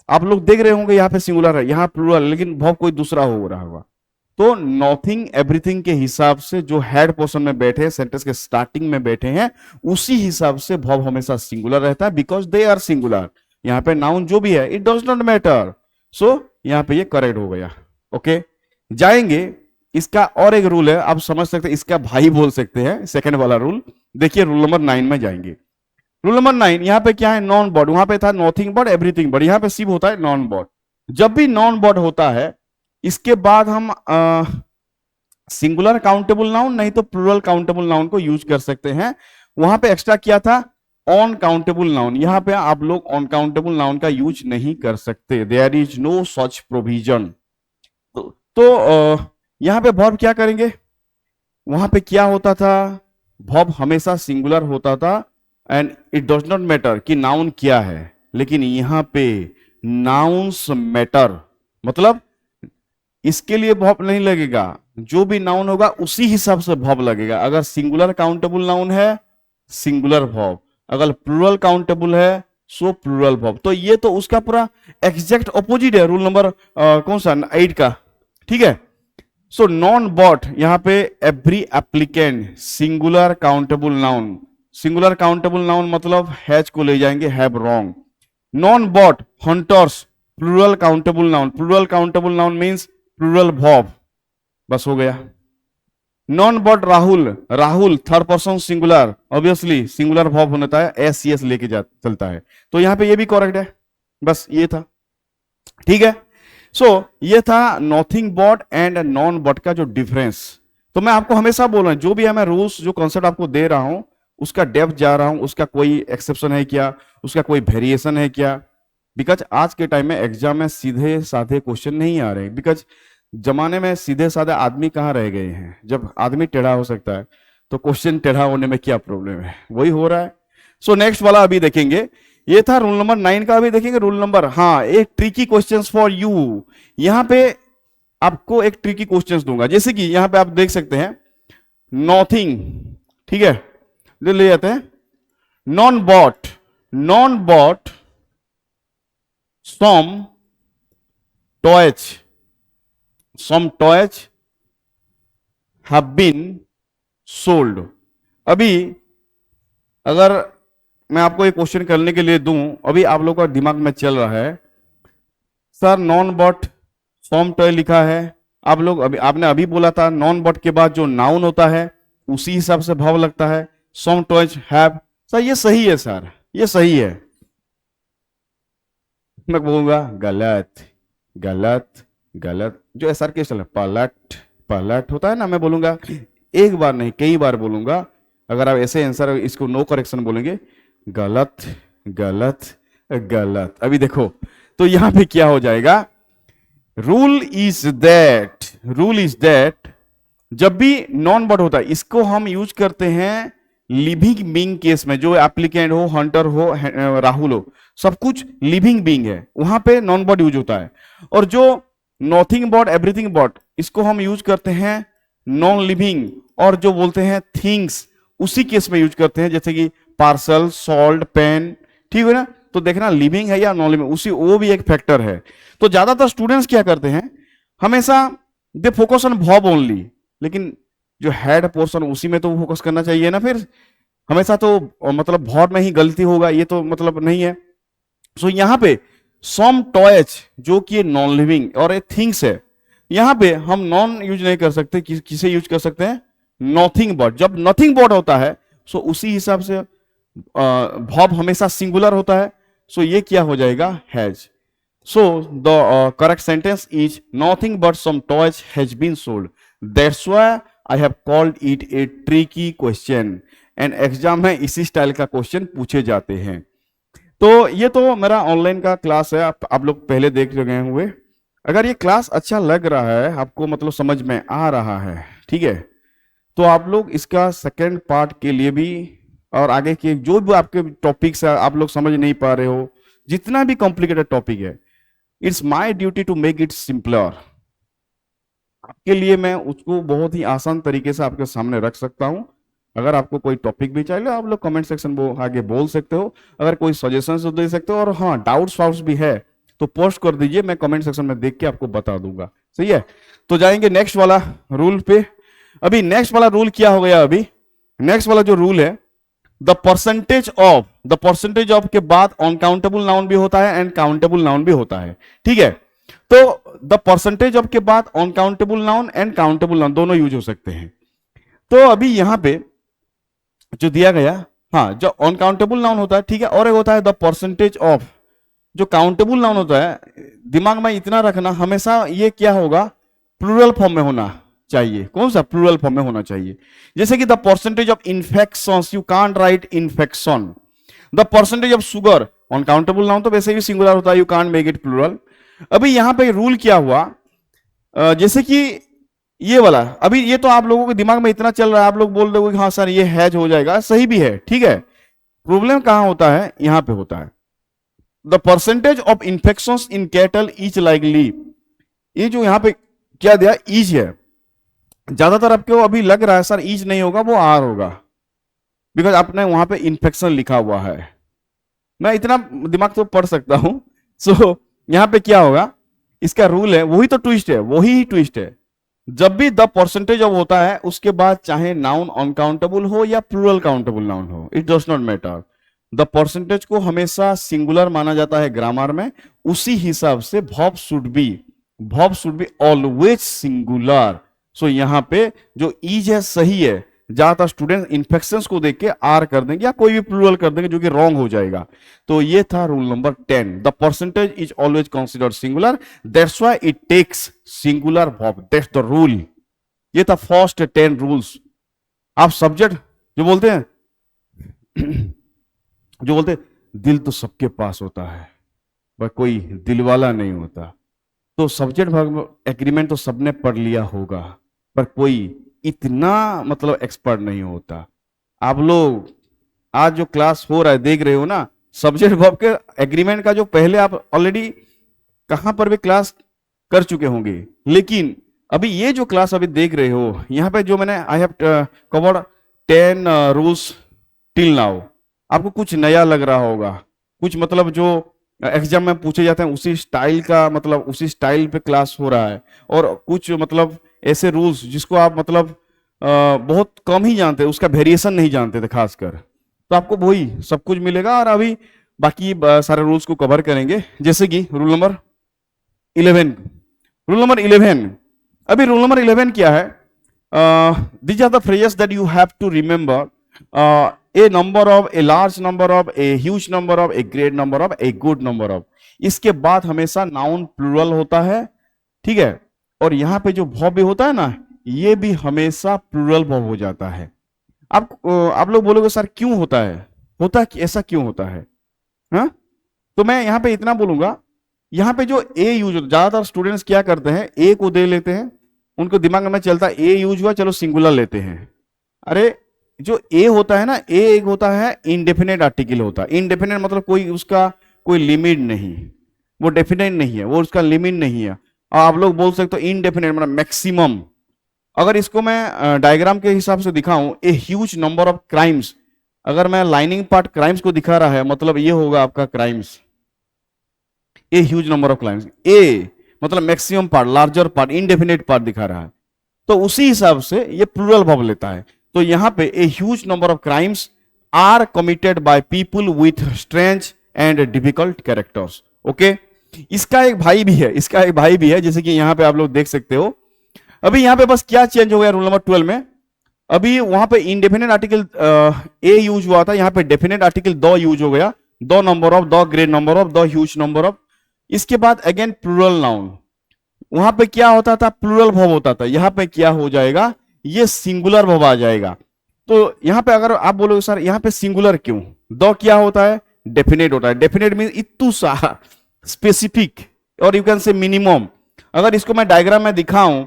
आप लोग देख रहे होंगे यहाँ पे सिंगुलर है, यहाँ प्लूरल, लेकिन वर्ब कोई दूसरा हो रहा होगा। तो नॉथिंग एवरीथिंग के हिसाब से जो हेड पोर्शन में बैठे हैं, सेंटेंस के स्टार्टिंग में बैठे हैं, उसी हिसाब से वर्ब हमेशा सिंगुलर रहता है, बिकॉज दे आर सिंगुलर। यहाँ पे नाउन जो भी है इट डज नॉट मैटर। सो यहाँ पे ये करेक्ट हो गया। ओके, जाएंगे, इसका और एक रूल है, आप समझ सकते हैं, इसका भाई बोल सकते हैं, सेकंड वाला रूल। देखिए रूल नंबर 9 में जाएंगे। रूल नंबर 9 यहां पे क्या है, नॉन बॉड, वहां पे था नॉथिंग बॉड एवरीथिंग बॉड, यहां पे सिर्फ होता है नॉन बॉड। जब भी नॉन बॉड होता है इसके बाद हम सिंगुलर काउंटेबल नाउन नहीं तो प्लूरल काउंटेबल नाउन को यूज कर सकते हैं। वहां पे एक्स्ट्रा किया था ऑन काउंटेबल नाउन, यहां पे आप लोग ऑन काउंटेबल नाउन का यूज नहीं कर सकते, there is no such provision. तो यहां पे वर्ब क्या करेंगे, वहां पे क्या होता था, वर्ब हमेशा सिंगुलर होता था and it does not matter कि नाउन क्या है। लेकिन यहां पे नाउन्स मैटर, मतलब इसके लिए वर्ब नहीं लगेगा, जो भी नाउन होगा उसी हिसाब से वर्ब लगेगा। अगर सिंगुलर काउंटेबल नाउन है सिंगुलर वर्ब, अगर प्लूरल काउंटेबल है सो प्लूरल वर्ब। तो ये तो उसका पूरा एग्जैक्ट ऑपोजिट है रूल नंबर कौन सा 8 का। ठीक है, सो नॉन बॉट यहां पे every applicant singular countable noun, singular countable noun मतलब हैज को ले जाएंगे, have wrong. None but hunters plural countable noun, plural countable noun means plural verb, बस हो गया। None but Rahul, Rahul third person singular, obviously singular verb होता है, S C S लेके चलता है। तो यहां पे ये भी करेक्ट है, बस ये था। ठीक है, सो ये था nothing but and none but का जो डिफरेंस। तो मैं आपको हमेशा बोल रहा हूं, जो भी है मैं रूल्स जो कॉन्सेप्ट आपको दे रहा हूं उसका डेप्थ जा रहा हूं, उसका कोई एक्सेप्शन है क्या, उसका कोई वेरिएशन है क्या। बिकॉज आज के टाइम में एग्जाम में सीधे साधे क्वेश्चन नहीं आ रहे, बिकॉज जमाने में सीधे साधे आदमी कहाँ रह गए हैं। जब आदमी टेढ़ा हो सकता है तो क्वेश्चन टेढ़ा होने में क्या प्रॉब्लम है, वही हो रहा है। सो नेक्स्ट वाला अभी देखेंगे, ये था रूल नंबर 9 का। अभी देखेंगे रूल नंबर, हाँ, एक ट्रिकी क्वेश्चंस फॉर यू। यहां पे आपको एक ट्रिकी क्वेश्चंस दूंगा, जैसे कि यहां पे आप देख सकते हैं नॉथिंग, ठीक है, ले जाते हैं none but some toys have been sold। अभी अगर मैं आपको एक क्वेश्चन करने के लिए दूं, अभी आप लोगों का दिमाग में चल रहा है सर नॉन बॉट सॉम टॉय लिखा है, आप लोग अभी आपने अभी बोला था नॉन बॉट के बाद जो नाउन होता है उसी हिसाब से भाव लगता है, सम टॉयज हैव। सर ये सही है, सर ये सही है। मैं बोलूंगा गलत गलत गलत। जो एसआर के चल पलट पलट होता है ना, मैं बोलूंगा एक बार नहीं कई बार बोलूंगा। अगर आप ऐसे आंसर इसको नो करेक्शन बोलेंगे गलत गलत गलत। अभी देखो तो यहां पे क्या हो जाएगा, रूल इज दैट जब भी नॉन बॉट होता है इसको हम यूज करते हैं लिविंग बीइंग केस में। जो एप्लीकेंट हो, हंटर हो, राहुल हो, सब कुछ लिविंग बीइंग है, वहां पे नॉन बॉट यूज होता है। और जो नॉथिंग बॉट एवरीथिंग बॉट इसको हम यूज करते हैं नॉन लिविंग और जो बोलते हैं थिंग्स, उसी केस में यूज करते हैं, जैसे कि पार्सल, सॉल्ट, पेन, ठीक है ना। तो देखना लिविंग है या नॉन लिविंग, उसी वो भी एक फैक्टर है। तो ज्यादातर स्टूडेंट्स क्या करते हैं, हमेशा they focus on verb only, लेकिन जो हेड पोर्शन उसी में तो फोकस करना चाहिए ना। फिर हमेशा तो मतलब वर्ब में ही गलती होगा, ये तो मतलब नहीं है। सो यहां पे सम टॉयज जो कि नॉन लिविंग और एक थिंग्स है, यहां पे हम नॉन यूज नहीं कर सकते, किसे यूज कर सकते हैं, नॉथिंग बॉट। जब नथिंग बॉट होता है सो उसी हिसाब से वर्ब हमेशा सिंगुलर होता है, सो ये क्या हो जाएगा, has. So the correct sentence is nothing but some toys has been sold, that's why I have called it a tricky question. And exam में इसी स्टाइल का क्वेश्चन पूछे जाते हैं। तो ये तो मेरा ऑनलाइन का क्लास है, आप लोग पहले देख गए हुए। अगर ये क्लास अच्छा लग रहा है आपको, मतलब समझ में आ रहा है, ठीक है, तो आप लोग इसका सेकंड पार्ट के लिए भी और आगे के जो भी आपके टॉपिक्स है आप लोग समझ नहीं पा रहे हो, जितना भी कॉम्प्लिकेटेड टॉपिक है, it's my duty to make it simpler. आपके लिए मैं उसको बहुत ही आसान तरीके से आपके सामने रख सकता हूं। अगर आपको कोई टॉपिक भी चाहिए आप लोग कमेंट सेक्शन में आगे बोल सकते हो, अगर कोई सजेशन दे सकते हो, और हाँ डाउट्स वाउट्स भी है तो पोस्ट कर दीजिए, मैं कमेंट सेक्शन में देख के आपको बता दूंगा। सही है, तो जाएंगे नेक्स्ट वाला रूल पे। अभी नेक्स्ट वाला रूल क्या हो गया, अभी नेक्स्ट वाला जो रूल है, द परसेंटेज ऑफ के बाद अनकाउंटेबल नाउन भी होता है एंड काउंटेबल नाउन भी होता है, ठीक है। तो द परसेंटेज ऑफ के बाद uncountable noun and countable noun दोनों यूज हो सकते हैं। तो अभी यहां पे जो दिया गया, हाँ, जो अनकाउंटेबल नाउन होता है, ठीक है, और एक होता है द परसेंटेज ऑफ। जो काउंटेबल नाउन होता है, दिमाग में इतना रखना हमेशा ये क्या होगा, प्लूरल फॉर्म में होना चाहिए। कौन सा, प्लूरल फॉर्म में होना चाहिए। जैसे कि the percentage of infections, you can't write infection. The percentage of sugar, uncountable noun तो वैसे भी सिंगुलर होता है, you can't make it plural. अभी यहां पे रूल क्या हुआ, जैसे कि ये वाला, अभी ये तो आप लोगों के दिमाग में इतना चल रहा है, आप लोग बोल रहे हो कि हाँ सर ये हैज हो जाएगा, सही भी है, ठीक है। प्रॉब्लम कहां होता है, यहां पे होता है the percentage of infections in cattle is likely. ये जो यहां पे क्या दिया, इज है, ज्यादातर आपको अभी लग रहा है सर इज नहीं होगा, वो आर होगा, बिकॉज आपने वहां पे इंफेक्शन लिखा हुआ है। मैं इतना दिमाग तो पढ़ सकता हूं। सो यहां पे क्या होगा, इसका रूल है, वही तो ट्विस्ट है, वही ही ट्विस्ट है। जब भी द परसेंटेज ऑफ होता है उसके बाद चाहे नाउन अनकाउंटेबल हो या प्लूरल काउंटेबल नाउन हो, it does not matter, the percentage को हमेशा सिंगुलर माना जाता है ग्रामर में। उसी हिसाब से verb should be always singular. So यहां पे जो इज है सही है, ज्यादातर स्टूडेंट इन्फेक्शंस को देख के आर कर देंगे या कोई भी प्लूरल कर देंगे, जो कि रॉन्ग हो जाएगा। तो ये था rule number 10, the percentage is always considered singular, that's why it takes singular verb, that's the rule. ये था फर्स्ट 10 रूल्स। आप सब्जेक्ट जो बोलते हैं दिल तो सबके पास होता है, पर कोई दिलवाला नहीं होता। तो सब्जेक्ट वर्ब एग्रीमेंट तो सबने पढ़ लिया होगा, पर कोई इतना मतलब एक्सपर्ट नहीं होता। आप लोग आज जो क्लास हो रहा है देख रहे हो ना, सब्जेक्ट वर्ब के एग्रीमेंट का जो पहले आप ऑलरेडी कहां पर भी क्लास कर चुके होंगे, लेकिन अभी ये जो क्लास अभी देख रहे हो यहाँ पे जो मैंने I have covered 10 rules till now, आपको कुछ नया लग रहा होगा, कुछ मतलब जो एग्जाम में पूछे जाते हैं उसी स्टाइल का, मतलब उसी स्टाइल पे क्लास हो रहा है, और कुछ मतलब ऐसे रूल्स जिसको आप मतलब बहुत कम ही जानते, उसका वेरिएशन नहीं जानते थे खासकर, तो आपको वही सब कुछ मिलेगा। और अभी बाकी सारे रूल्स को कवर करेंगे, जैसे कि रूल नंबर 11। रूल नंबर 11, अभी रूल नंबर 11 क्या है? These are the phrases that you have to remember, a number of, a large number of, a huge number of, a great number of, a good number of. इसके बाद हमेशा noun plural होता है, ठीक है, और यहां पे जो वर्ब भी होता है ना, ये भी हमेशा प्लूरल वर्ब हो जाता है। आप लोग बोलोगे सर क्यों होता है, ऐसा क्यों होता है? हाँ, तो मैं यहाँ पे इतना बोलूंगा, यहाँ पे जो ए यूज होता है, ज्यादातर स्टूडेंट्स क्या करते हैं, ए को दे लेते हैं, उनको दिमाग में चलता है ए यूज हुआ चलो सिंगुलर लेते हैं। अरे जो ए होता है ना, ए एक होता है इंडेफिनेट आर्टिकल होता है। इंडेफिनेट मतलब कोई उसका कोई लिमिट नहीं, वो डेफिनेट नहीं है, वो उसका लिमिट नहीं है। आप लोग बोल सकते हो इनडेफिनेट मतलब मैक्सिमम। अगर इसको मैं डायग्राम के हिसाब से दिखाऊं, ए ह्यूज नंबर ऑफ क्राइम्स, अगर मैं लाइनिंग पार्ट क्राइम्स को दिखा रहा है, मतलब ये होगा आपका crimes, a huge number of crimes. ए मतलब maximum part, larger part, indefinite part दिखा रहा है, तो उसी हिसाब से ये प्लूरल वर्ब लेता है। तो यहां पे a huge number of crimes are committed by people with strange and difficult characters. Okay, इसका एक भाई भी है, जैसे कि यहां पे आप लोग देख सकते हो। अभी यहां पे बस क्या चेंज हो गया रूल नंबर 12 में, अभी वहां पे इंडेफिनेट आर्टिकल ए यूज हुआ था, यहां पे डेफिनेट आर्टिकल द यूज हो गया, the number of, the great number of, the huge number of. इसके बाद अगेन प्लूरल नाउन, वहां पे क्या होता था, प्लूरल वर्ब होता था, यहां पे क्या हो जाएगा, ये सिंगुलर वर्ब आ जाएगा। तो यहां पे अगर आप बोलोगे सर यहां पे सिंगुलर क्यों, द क्या होता है, डेफिनेट होता है। डेफिनेट मीन इतू सा स्पेसिफिक, और यू कैन से मिनिमम। अगर इसको मैं डायग्राम में दिखाऊं,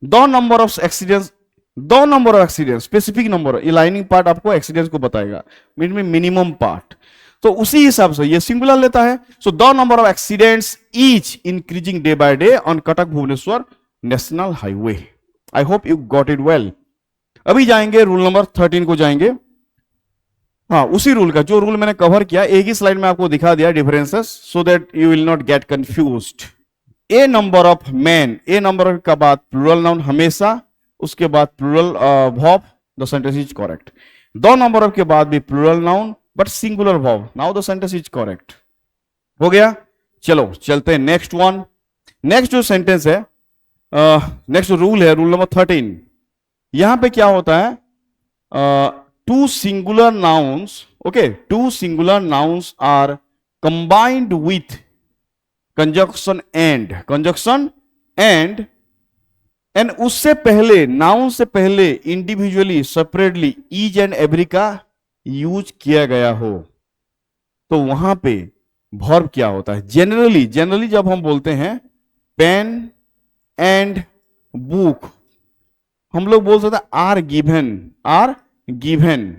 the number of accidents, the number of accident, specific number, ये लाइनिंग पार्ट आपको एक्सीडेंट्स को बताएगा, मीन में मिनिमम पार्ट, तो उसी हिसाब से ये सिंगुलर लेता है। So the number of accidents is increasing day by day on Cuttack Bhubaneswar national highway. I hope you got it well. अभी जाएंगे रूल नंबर 13 को जाएंगे। हाँ, उसी रूल का जो रूल मैंने कवर किया, एक ही स्लाइड में आपको दिखा दिया differences, so that you will not get confused. A number of man, a number का बाद प्लूरल नाउन हमेशा, उसके बाद plural verb, the sentence is correct. The number of के बाद भी plural noun but singular verb, now the sentence is correct. हो गया, चलो चलते हैं नेक्स्ट वन। नेक्स्ट जो सेंटेंस है, नेक्स्ट रूल है रूल नंबर 13। यहां पे क्या होता है, to singular nouns, okay, two singular nouns are combined with conjunction and and उससे पहले, नाउन से पहले individually separately each and every का यूज किया गया हो, तो वहां पे वर्ब क्या होता है। जनरली जब हम बोलते हैं पेन एंड बुक, हम लोग बोल सकते हैं आर गिवन,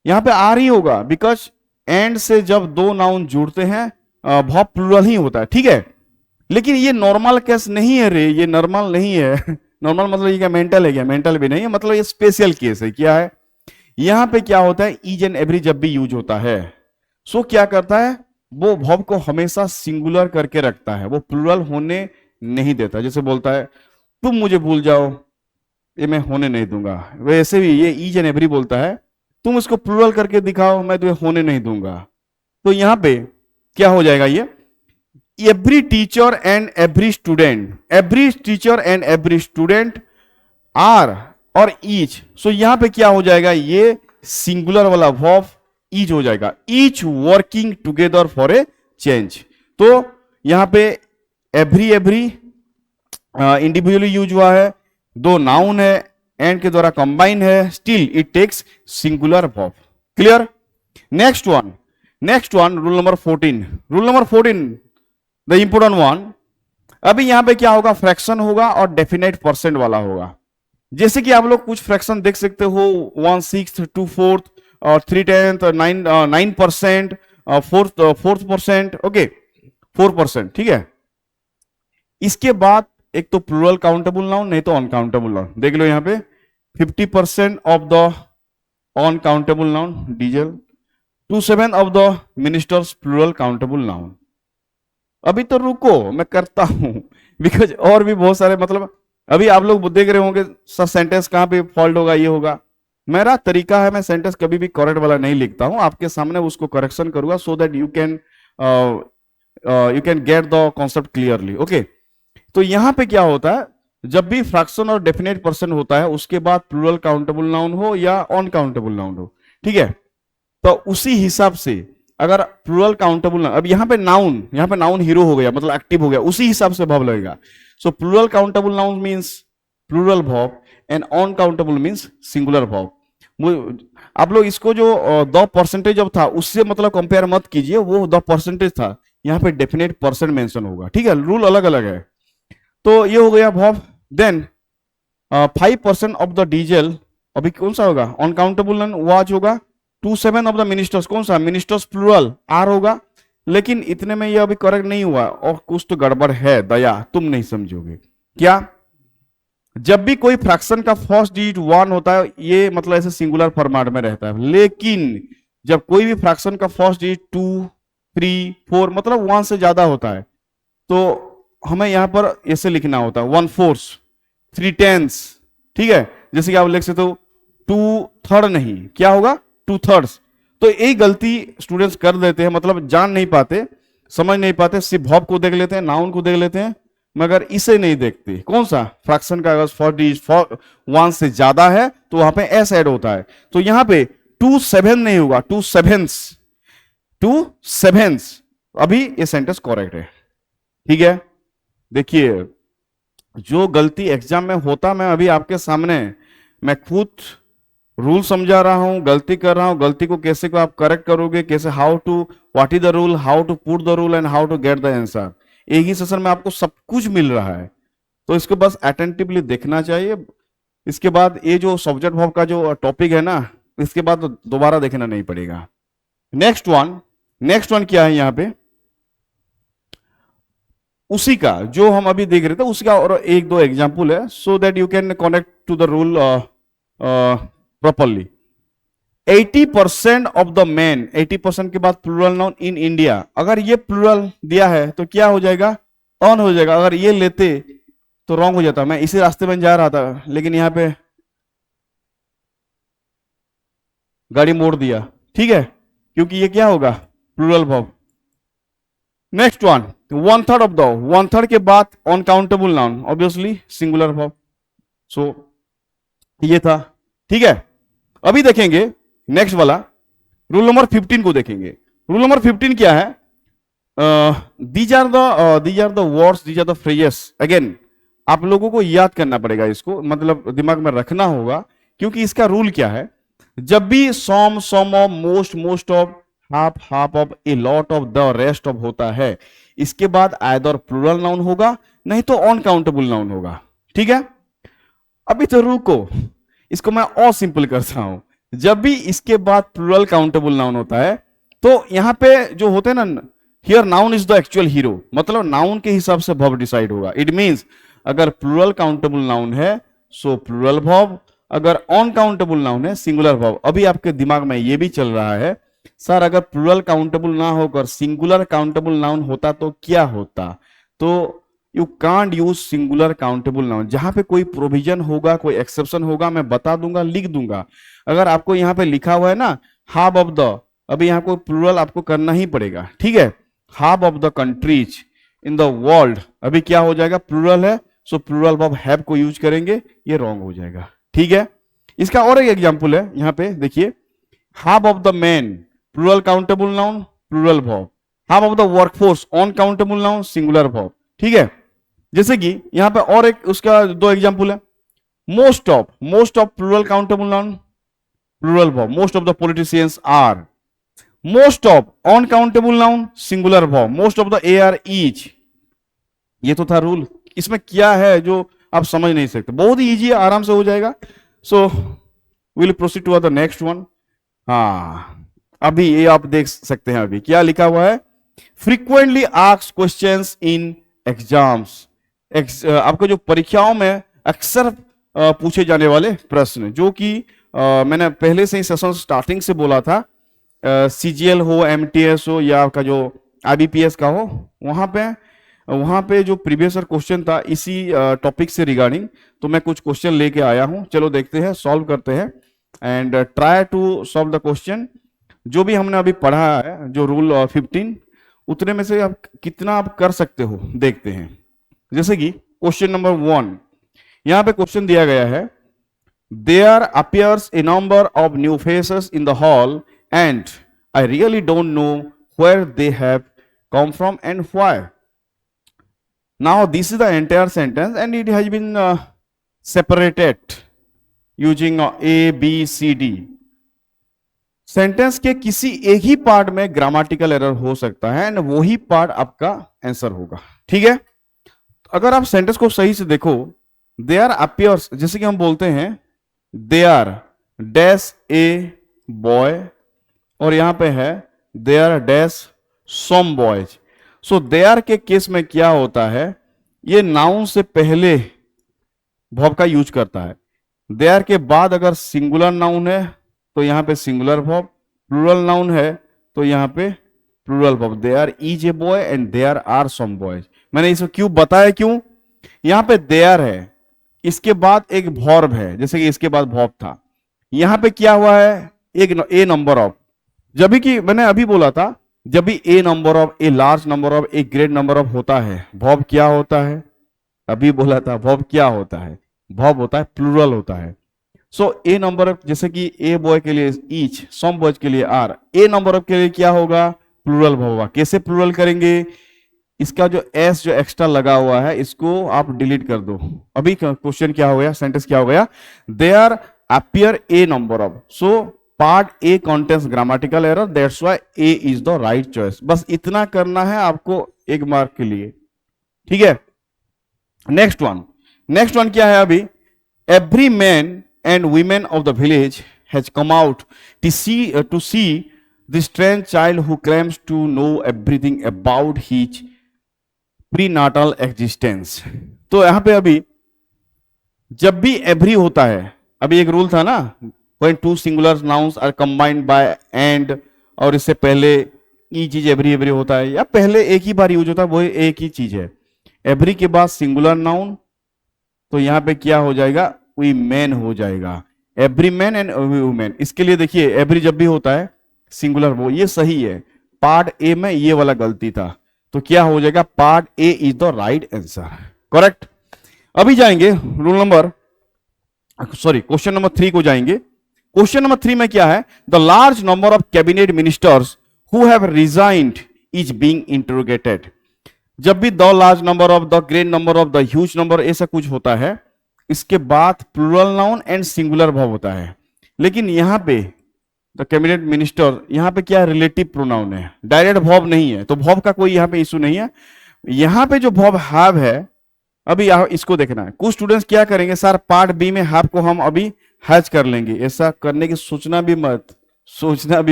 यहां पे आर ही होगा, बिकॉज एंड से जब दो नाउन जुड़ते हैं वर्ब प्लूरल ही होता है, ठीक है। लेकिन ये नॉर्मल केस नहीं है रे, ये नॉर्मल नहीं है। नॉर्मल मतलब ये क्या मेंटल है क्या, मेंटल भी नहीं है, मतलब ये स्पेशल केस है। क्या है, यहां पे क्या होता है, ईच एंड एवरी जब भी यूज होता है, सो क्या करता है, वो वर्ब को हमेशा सिंगुलर करके रखता है, वो प्लूरल होने नहीं देता। जैसे बोलता है तुम मुझे भूल जाओ, ये मैं होने नहीं दूंगा। वैसे भी ये ईच एंड एवरी बोलता है, तुम इसको प्लूरल करके दिखाओ, मैं तुम्हें होने नहीं दूंगा। तो यहां पे क्या हो जाएगा, ये every teacher and every student are और ईच, सो यहां पे क्या हो जाएगा, ये सिंगुलर वाला वर्ब ईच हो जाएगा, each working together for a change. तो यहां पे एवरी इंडिविजुअली यूज हुआ है, दो नाउन है, एंड के द्वारा कंबाइन है, still it takes singular verb. Clear. Next one rule number 14। Rule number 14 the important one, अभी यहां पे क्या होगा, फ्रैक्शन होगा और डेफिनेट परसेंट वाला होगा। जैसे कि आप लोग कुछ फ्रैक्शन देख सकते हो, 1/6, 2/4 और 3/10, 9%, फोर्थ परसेंट, ओके, 4%, ठीक है। इसके बाद एक तो प्लूरल काउंटेबल नाउन, नहीं तो अनकाउंटेबल नाउन। देख लो यहाँ पे 50% of the uncountable noun diesel, 27 of the ministers plural countable noun. अभी तो रुको, मैं करता हूं, बिकॉज और भी बहुत सारे, मतलब अभी आप लोग देख रहे होंगे सर सेंटेंस कहां पे फॉल्ट होगा, ये होगा। मेरा तरीका है, मैं सेंटेंस कभी भी करेक्ट वाला नहीं लिखता हूं, आपके सामने उसको करेक्शन करूंगा, सो that you can gate the concept clearly, okay. तो यहां पे क्या होता है, जब भी फ्रैक्शन और डेफिनेट पर्सन होता है, उसके बाद प्लूरल काउंटेबल नाउन हो या अनकाउंटेबल नाउन हो, ठीक है। तो उसी हिसाब से अगर प्लूरल काउंटेबल नाउन, अब यहाँ पे नाउन हीरो हो गया, मतलब एक्टिव हो गया, उसी हिसाब से वर्ब लगेगा। So plural countable noun means plural verb and uncountable means singular verb. आप लोग इसको जो द परसेंटेज ऑफ था उससे मतलब कंपेयर मत कीजिए, वो द परसेंटेज था, यहाँ पे डेफिनेट परसेंट मेंशन होगा, ठीक है, रूल अलग अलग है। तो ये हो गया verb. Then 5% of the diesel, अभी कौन सा होगा, अनकाउंटेबल नाउन वाज होगा। 27 ऑफ द मिनिस्टर्स, कौन सा, मिनिस्टर्स प्लूरल आर होगा। लेकिन इतने में ये अभी करेक्ट नहीं हुआ और कुछ तो गड़बड़ है, दया तुम नहीं समझोगे क्या। जब भी कोई फ्रैक्शन का फर्स्ट डिजिट 1 होता है, ये मतलब ऐसे सिंगुलर फॉर्मेट में रहता है। लेकिन जब कोई भी फ्रैक्शन का फर्स्ट डिजिट 2, 3, 4 मतलब 1 से ज्यादा होता है, तो हमें यहां पर ऐसे लिखना होता है 1/4, 3/10, ठीक है। जैसे कि आप लिख सकते हो 2/3, नहीं, क्या होगा 2/3। तो यही गलती स्टूडेंट्स कर देते हैं, मतलब जान नहीं पाते, समझ नहीं पाते, सिर्फ वर्ब को देख लेते हैं, नाउन को देख लेते हैं, मगर इसे नहीं देखते। कौन सा फ्रैक्शन का अगर 1 से ज्यादा है तो वहां पे एस ऐड होता है। तो यहां पे 2/7 नहीं होगा, 2/7। अभी ये सेंटेंस करेक्ट है, ठीक है। देखिए, जो गलती एग्जाम में होता, मैं अभी आपके सामने मैं खुद रूल समझा रहा हूं, गलती कर रहा हूं, गलती को कैसे को आप करेक्ट करोगे, कैसे, what is the rule, how to put the rule and how to get the answer. एक ही सेशन में आपको सब कुछ मिल रहा है, तो इसको बस अटेंटिवली देखना चाहिए। इसके बाद ये जो सब्जेक्ट वर्ब का जो टॉपिक है ना, इसके बाद दोबारा देखना नहीं पड़ेगा। नेक्स्ट वन क्या है यहाँ पे, उसी का जो हम अभी देख रहे थे, उसका और एक दो एग्जाम्पल है, so that you can connect to the rule properly. 80% of the man, 80% के बाद प्लूरल नाउन इन इंडिया, अगर ये प्लूरल दिया है तो क्या हो जाएगा, ऑन हो जाएगा। अगर ये लेते तो रॉन्ग हो जाता। मैं इसी रास्ते में जा रहा था, लेकिन यहां पे गाड़ी मोड़ दिया, ठीक है, क्योंकि ये क्या होगा, plural verb. Next one, 1/3 of the, 1/3 के बाद uncountable noun, obviously singular verb. So ये था, ठीक है। अभी देखेंगे नेक्स्ट वाला, रूल नंबर 15 को देखेंगे। रूल नंबर 15 क्या है, these are the words, these are the phrases. Again आप लोगों को याद करना पड़ेगा इसको, मतलब दिमाग में रखना होगा, क्योंकि इसका रूल क्या है, जब भी some of, most of, half of, a lot of, the rest of होता है, इसके बाद आइदर प्लूरल नाउन होगा, नहीं तो अनकाउंटेबल नाउन होगा, ठीक है। अभी तो रुको, इसको मैं और सिंपल करता हूं। जब भी इसके बाद प्लूरल काउंटेबल नाउन होता है, तो यहां पे जो होते हैं ना, here noun is the actual hero, मतलब नाउन के हिसाब से वर्ब डिसाइड होगा। इट मींस अगर प्लूरल काउंटेबल नाउन है सो प्लूरल वर्ब, अगर अनकाउंटेबल नाउन है सिंगुलर वर्ब। अभी आपके दिमाग में ये भी चल रहा है, सर अगर प्लूरल काउंटेबल ना होकर सिंगुलर काउंटेबल नाउन होता तो क्या होता। तो you can't use singular countable noun. जहां पे कोई प्रोविजन होगा, कोई एक्सेप्शन होगा, मैं बता दूंगा, लिख दूंगा। अगर आपको यहां पे लिखा हुआ है ना हाफ ऑफ द, अभी यहां को प्लूरल आपको करना ही पड़ेगा, ठीक है। Half of the countries in the world, अभी क्या हो जाएगा, प्लूरल है, सो प्लूरल वर्ब हैव को यूज करेंगे, ये रॉन्ग हो जाएगा, ठीक है। इसका और एक एग्जांपल है, यहां पे देखिए, half of the man plural countable noun plural verb, half of the workforce uncountable noun singular verb, ठीक है। जैसे कि यहां पे और एक उसका दो एग्जांपल है, most of plural countable noun plural verb, most of the politicians are, most of uncountable noun singular verb, most of the air is, ये तो था रूल, इसमें क्या है जो आप समझ नहीं सकते, बहुत ही इजी है, आराम से हो जाएगा। So will proceed to the next one. हाँ, अभी ये आप देख सकते हैं, अभी क्या लिखा हुआ है, frequently asked questions in exams. आपको जो परीक्षाओं में अक्सर पूछे जाने वाले प्रश्न, जो कि मैंने पहले से ही सेशन स्टार्टिंग से बोला था, सीजीएल हो, एमटीएस हो, या आपका जो आईबीपीएस का हो, वहां पे जो प्रीवियस ईयर क्वेश्चन था इसी टॉपिक से रिगार्डिंग, तो मैं कुछ क्वेश्चन लेके आया हूं। चलो देखते हैं, सॉल्व करते हैं and try to solve the question. जो भी हमने अभी पढ़ा है, जो रूल 15, उतने में से आप कितना आप कर सकते हो देखते हैं। जैसे कि क्वेश्चन नंबर 1, यहां पे क्वेश्चन दिया गया है, there appears a number of new faces in the hall and I really don't know where they have come from and why. Now this is the entire sentence and it has been separated using A, B, C, D. Sentence के किसी एक ही part में grammatical error हो सकता है and वही part आपका answer होगा। ठीक है, अगर आप सेंटेंस को सही से देखो, दे आर अपीयर्स, जैसे कि हम बोलते हैं they are dash a boy, और यहां पे है they are dash some boys. So there के केस में क्या होता है, ये नाउन से पहले वर्ब का यूज करता है। देयर के बाद अगर सिंगुलर नाउन है तो यहां पे सिंगुलर वर्ब, प्लूरल नाउन है तो यहां पे plural verb. There is a boy and there are some boys. मैंने इसको क्यों बताया, क्यों, यहां पे देयर है, इसके बाद एक वर्ब है, जैसे कि इसके बाद वर्ब था, यहां पे क्या हुआ है, एक ए नंबर ऑफ, जब भी कि मैंने अभी बोला था, जब भी a number of, a large number of, a great number of होता है, वर्ब क्या होता है, अभी बोला था वर्ब क्या होता है, वर्ब होता है प्लूरल होता है। सो ए नंबर ऑफ, जैसे कि ए बॉय के लिए ईच, सम बॉयज के लिए आर, ए नंबर ऑफ के लिए क्या होगा, प्लूरल वर्ब होगा। कैसे प्लूरल करेंगे, इसका जो एस जो एक्स्ट्रा लगा हुआ है इसको आप डिलीट कर दो। अभी क्वेश्चन क्या हो गया, सेंटेंस क्या हो गया, they are appear a number of, so part A contains grammatical error, that's why A is the right choice. बस इतना करना है आपको एक मार्क के लिए। ठीक है, नेक्स्ट वन क्या है, अभी every man and women of the village has come out to see the strange child who claims to know everything about his prenatal existence. तो यहां पे अभी जब भी एवरी होता है, अभी एक रूल था ना, when two singular nouns are combined by and, और इससे पहले ई चीज एवरी एवरी होता है, या पहले एक ही बार यूज होता है, वो एक ही चीज है। एवरी के बाद सिंगुलर नाउन, तो यहां पे क्या हो जाएगा, वी मैन हो जाएगा, every man and every women. इसके लिए देखिए एवरी जब भी होता है सिंगुलर, वो ये सही है, पार्ट ए में ये वाला गलती था, तो क्या हो जाएगा, part A is the right answer, correct. अभी जाएंगे rule number, sorry question number 3 को जाएंगे। क्वेश्चन नंबर 3 में क्या है, the large number of cabinet ministers who have resigned is being interrogated. जब भी the large number of, the great number of, the huge number, ऐसा कुछ होता है, इसके बाद plural noun and singular verb होता है। लेकिन यहां पे द कैबिनेट मिनिस्टर, यहां पे क्या है, रिलेटिव प्रोनाउन है, डायरेक्ट वर्ब नहीं है, तो वर्ब का कोई यहां पे इशू नहीं है। यहां पे जो वर्ब हैव है, अभी इसको देखना है। कुछ स्टूडेंट्स क्या करेंगे, सर पार्ट बी में हैव को हम अभी हैज कर लेंगे, ऐसा करने की सोचना भी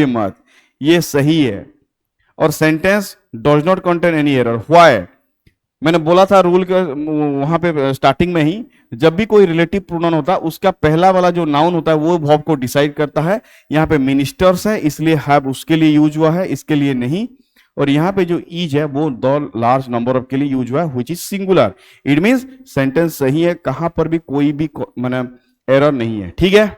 मत, ये सही है। और sentence does not contain any error, why, मैंने बोला था रूल के वहां पे स्टार्टिंग में ही, जब भी कोई रिलेटिव प्रोनाउन होता है उसका पहला वाला जो नाउन होता है वो वर्ब को डिसाइड करता है। यहाँ पे मिनिस्टर्स है इसलिए हैव उसके लिए यूज हुआ है, इसके लिए नहीं। और यहाँ पे जो इज है वो द लार्ज नंबर ऑफ के लिए यूज हुआ है, which is singular. It means sentence सही है, कहां पर भी कोई भी माने एरर नहीं है। ठीक है,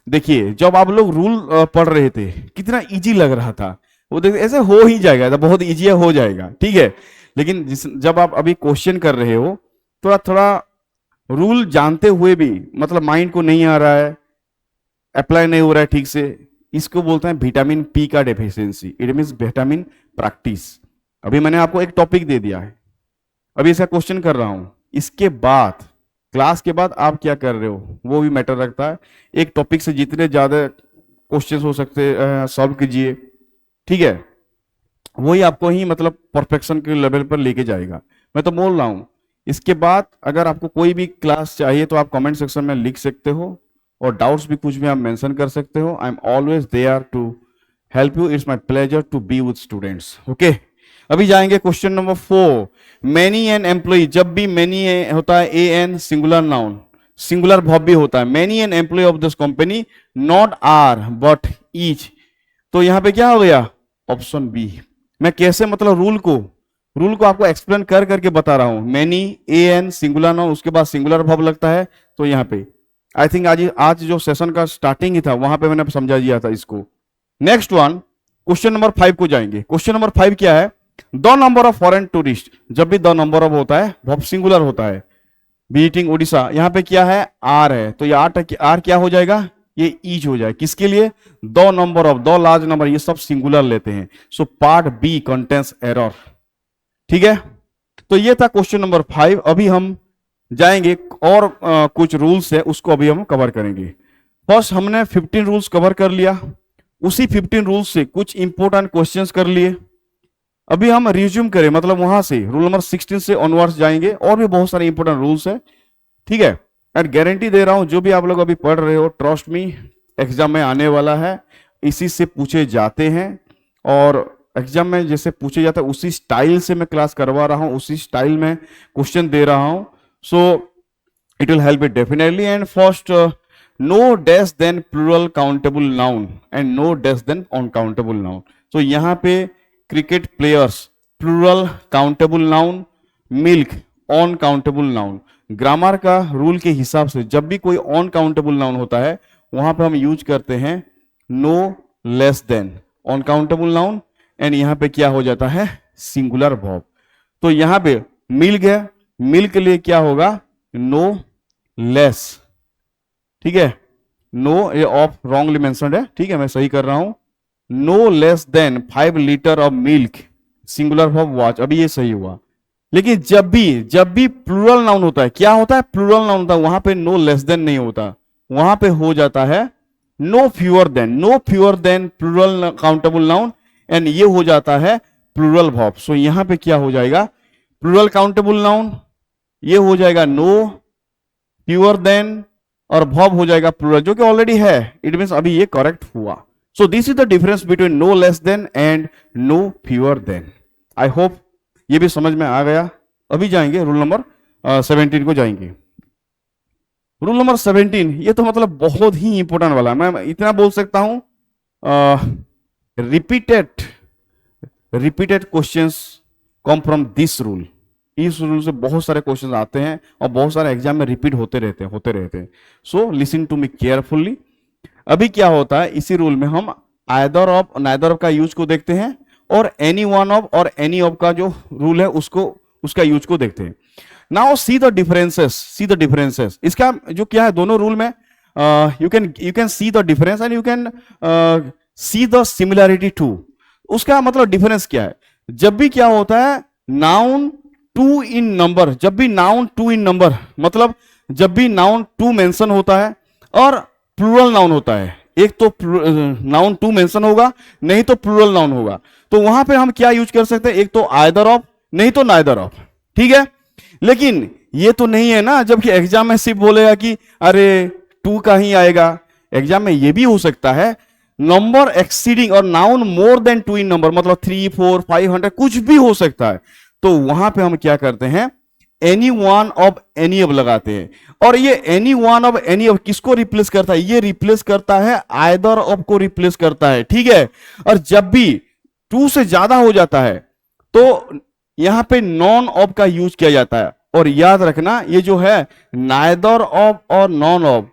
देखिए जब आप लोग रूल पढ़ रहे थे कितना इजी लग रहा था, वो देखिए ऐसे हो ही जाएगा, तो बहुत इजी हो जाएगा। ठीक है, लेकिन जब आप अभी क्वेश्चन कर रहे हो, थोड़ा थोड़ा रूल जानते हुए भी मतलब माइंड को नहीं आ रहा है, अप्लाई नहीं हो रहा है ठीक से, इसको बोलते हैं विटामिन पी का deficiency. It means vitamin practice. अभी मैंने आपको एक टॉपिक दे दिया है, अभी इसका क्वेश्चन कर रहा हूं, इसके बाद क्लास के बाद आप क्या कर रहे हो वो भी मैटर रखता है। एक टॉपिक से जितने ज्यादा क्वेश्चन हो सकते सॉल्व कीजिए, ठीक है, वही आपको ही मतलब परफेक्शन के लेवल पर लेके जाएगा। मैं तो बोल रहा हूं इसके बाद अगर आपको कोई भी क्लास चाहिए तो आप कमेंट सेक्शन में लिख सकते हो, और डाउट्स भी कुछ भी आप मेंशन कर सकते हो। I am always there to help you, it's my pleasure to be with students. Okay, अभी जाएंगे question number 4। Many an employ, जब भी मैनी होता है a an singular noun, singular verb भी होता है। Many an employ of this company, not are but each, तो यहां पे क्या हो गया, ऑप्शन बी। मैं कैसे मतलब रूल को आपको एक्सप्लेन कर करके बता रहा हूं। Many a an singular noun, उसके बाद सिंगुलर वर्ब लगता है, तो यहां पे आई थिंक आज जो सेशन का स्टार्टिंग ही था वहां पे मैंने समझा दिया था इसको। नेक्स्ट वन, क्वेश्चन नंबर 5 को जाएंगे। क्वेश्चन नंबर 5 क्या है, the number of foreign tourist, जब भी द नंबर ऑफ होता है वर्ब सिंगुलर होता है, विजिटिंग उड़ीसा, यहां पे क्या है, आर है, तो ये आर क्या हो जाएगा, ये ईच हो जाए। किसके लिए, the number of, the large number, ये सब सिंगुलर लेते हैं। So part B contains error. ठीक है, तो ये था क्वेश्चन नंबर 5। अभी हम जाएंगे और कुछ रूल्स है उसको अभी हम कवर करेंगे। फर्स्ट हमने 15 रूल्स कवर कर लिया, उसी 15 रूल्स से कुछ इंपॉर्टेंट क्वेश्चंस कर लिए। अभी हम रिज्यूम करें, मतलब वहां से रूल नंबर 16 से ऑनवर्ड्स जाएंगे, और भी बहुत सारे इंपॉर्टेंट रूल्स है। ठीक है, एंड गारंटी दे रहा हूं जो भी आप लोग अभी पढ़ रहे हो, ट्रस्ट मी, एग्जाम में आने वाला है, इसी से पूछे जाते हैं, और एग्जाम में जैसे पूछे जाता है उसी स्टाइल से मैं क्लास करवा रहा हूं, उसी स्टाइल में क्वेश्चन दे रहा हूं। So it will help it definitely. And first, no dash than plural countable noun and no dash than uncountable noun. तो यहां पे cricket players plural countable noun, milk uncountable noun. Grammar का rule के हिसाब से जब भी कोई ऑन काउंटेबल नाउन होता है वहां पे हम यूज करते हैं no less than uncountable noun, and यहां पे क्या हो जाता है, सिंगुलर वर्ब। तो यहां पे मिल्क है, मिल्क के लिए क्या होगा, नो लेस। ठीक है, नो ये ऑफ रॉन्गली मेंशन्ड है, ठीक है मैं सही कर रहा हूं, no less than 5 litre of milk, singular verb was. अभी ये सही हुआ। लेकिन जब भी प्लूरल नाउन होता है, क्या होता है, प्लूरल नाउन होता है, वहां पे नो लेस देन नहीं होता, वहां पे हो जाता है no fewer than plural countable noun, and ये हो जाता है प्लूरल वर्ब। सो यहां पे क्या हो जाएगा, प्लूरल काउंटेबल नाउन, ये हो जाएगा नो फ्यूअर देन, और वर्ब हो जाएगा प्लूरल, जो कि ऑलरेडी है, इट मींस अभी ये करेक्ट हुआ। So this is the difference between no less than and no fewer than. I hope ये भी समझ में आ गया। अभी जाएंगे रूल नंबर 17 को जाएंगे। रूल नंबर 17, ये तो मतलब बहुत ही इंपॉर्टेंट वाला, मैं इतना बोल सकता हूं, repeated questions come from this rule. इस रूल से बहुत सारे क्वेश्चंस आते हैं और बहुत सारे एग्जाम में रिपीट होते रहते हैं। So listen to me carefully. अभी क्या होता है, इसी रूल में हम आइदर ऑफ नाइदर ऑफ का यूज को देखते हैं, और एनी वन ऑफ और एनी ऑफ का जो रूल है उसका यूज को देखते हैं। नाउ सी द डिफरेंसेस, इसका जो क्या है, दोनों रूल में you can see the difference and you can see the similarity too. उसका मतलब डिफरेंस क्या है, जब भी क्या होता है, नाउन टू इन नंबर, जब भी नाउन टू इन नंबर, मतलब जब भी नाउन टू मेंशन होता है और प्लूरल नाउन होता है, एक तो नाउन टू मेंशन होगा, नहीं तो प्लूरल नाउन होगा, तो वहां पे हम क्या यूज कर सकते हैं, एक तो आइदर ऑफ, नहीं तो नाइदर ऑफ। ठीक है, लेकिन ये तो नहीं है ना, जबकि एग्जाम में सिर्फ बोलेगा कि अरे टू का ही आएगा। एग्जाम में ये भी हो सकता है नंबर एक्सीडिंग और noun more than two in number, मतलब 3, 4, 500 कुछ भी हो सकता है। तो वहां पे हम क्या करते हैं, any one of any of लगाते हैं, और ये any one of any of किसको रिप्लेस करता है, ये रिप्लेस करता है आइदर ऑफ को रिप्लेस करता है। ठीक है, और जब भी टू से ज्यादा हो जाता है तो यहां पे नॉन ऑफ का यूज किया जाता है। और याद रखना, ये जो है नाइदर ऑफ और नॉन ऑफ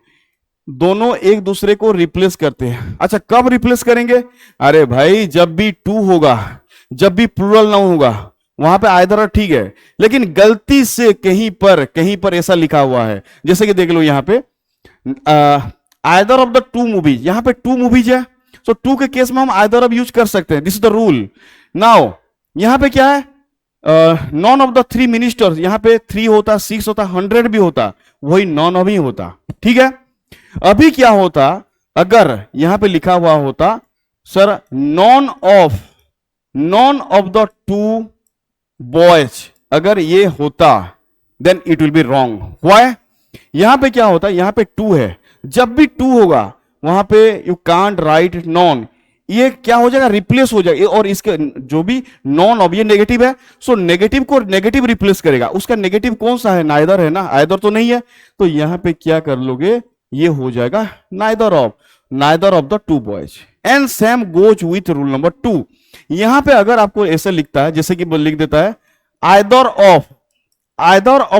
दोनों एक दूसरे को रिप्लेस करते हैं। अच्छा, कब रिप्लेस करेंगे, अरे भाई जब भी टू होगा, जब भी प्लूरल नाउन होगा, वहां पे आइदर ठीक है, लेकिन गलती से कहीं पर ऐसा लिखा हुआ है, जैसे कि देख लो यहां पे either of the two movies, यहां पे टू मूवीज है, सो टू के केस में हम आइदर ऑफ यूज कर सकते हैं, this is the rule. Now यहां पे क्या है, नॉन ऑफ द 3 मिनिस्टर्स, यहां पे 3 होता, 6 होता, 100 भी होता, वही नॉन ऑफ ही होता। ठीक है, अभी क्या होता, अगर यहां पे लिखा हुआ होता sir none of the 2 boys, अगर ये होता then it will be wrong. Why? यहां पे क्या होता है, यहां पे टू है, जब भी टू होगा वहां पे यू कांट राइट नॉन, ये क्या हो जाएगा, रिप्लेस हो जाएगा। और इसके जो भी नॉन, अब ये नेगेटिव है, सो नेगेटिव को नेगेटिव रिप्लेस करेगा। उसका नेगेटिव कौन सा है, नाइदर है ना, आइदर तो नहीं है, तो यहां पे क्या कर लोगे, ये हो जाएगा neither of the two boys. And same goes with rule number 2। यहां पे अगर आपको ऐसे लिखता है, जैसे कि लिख देता है either of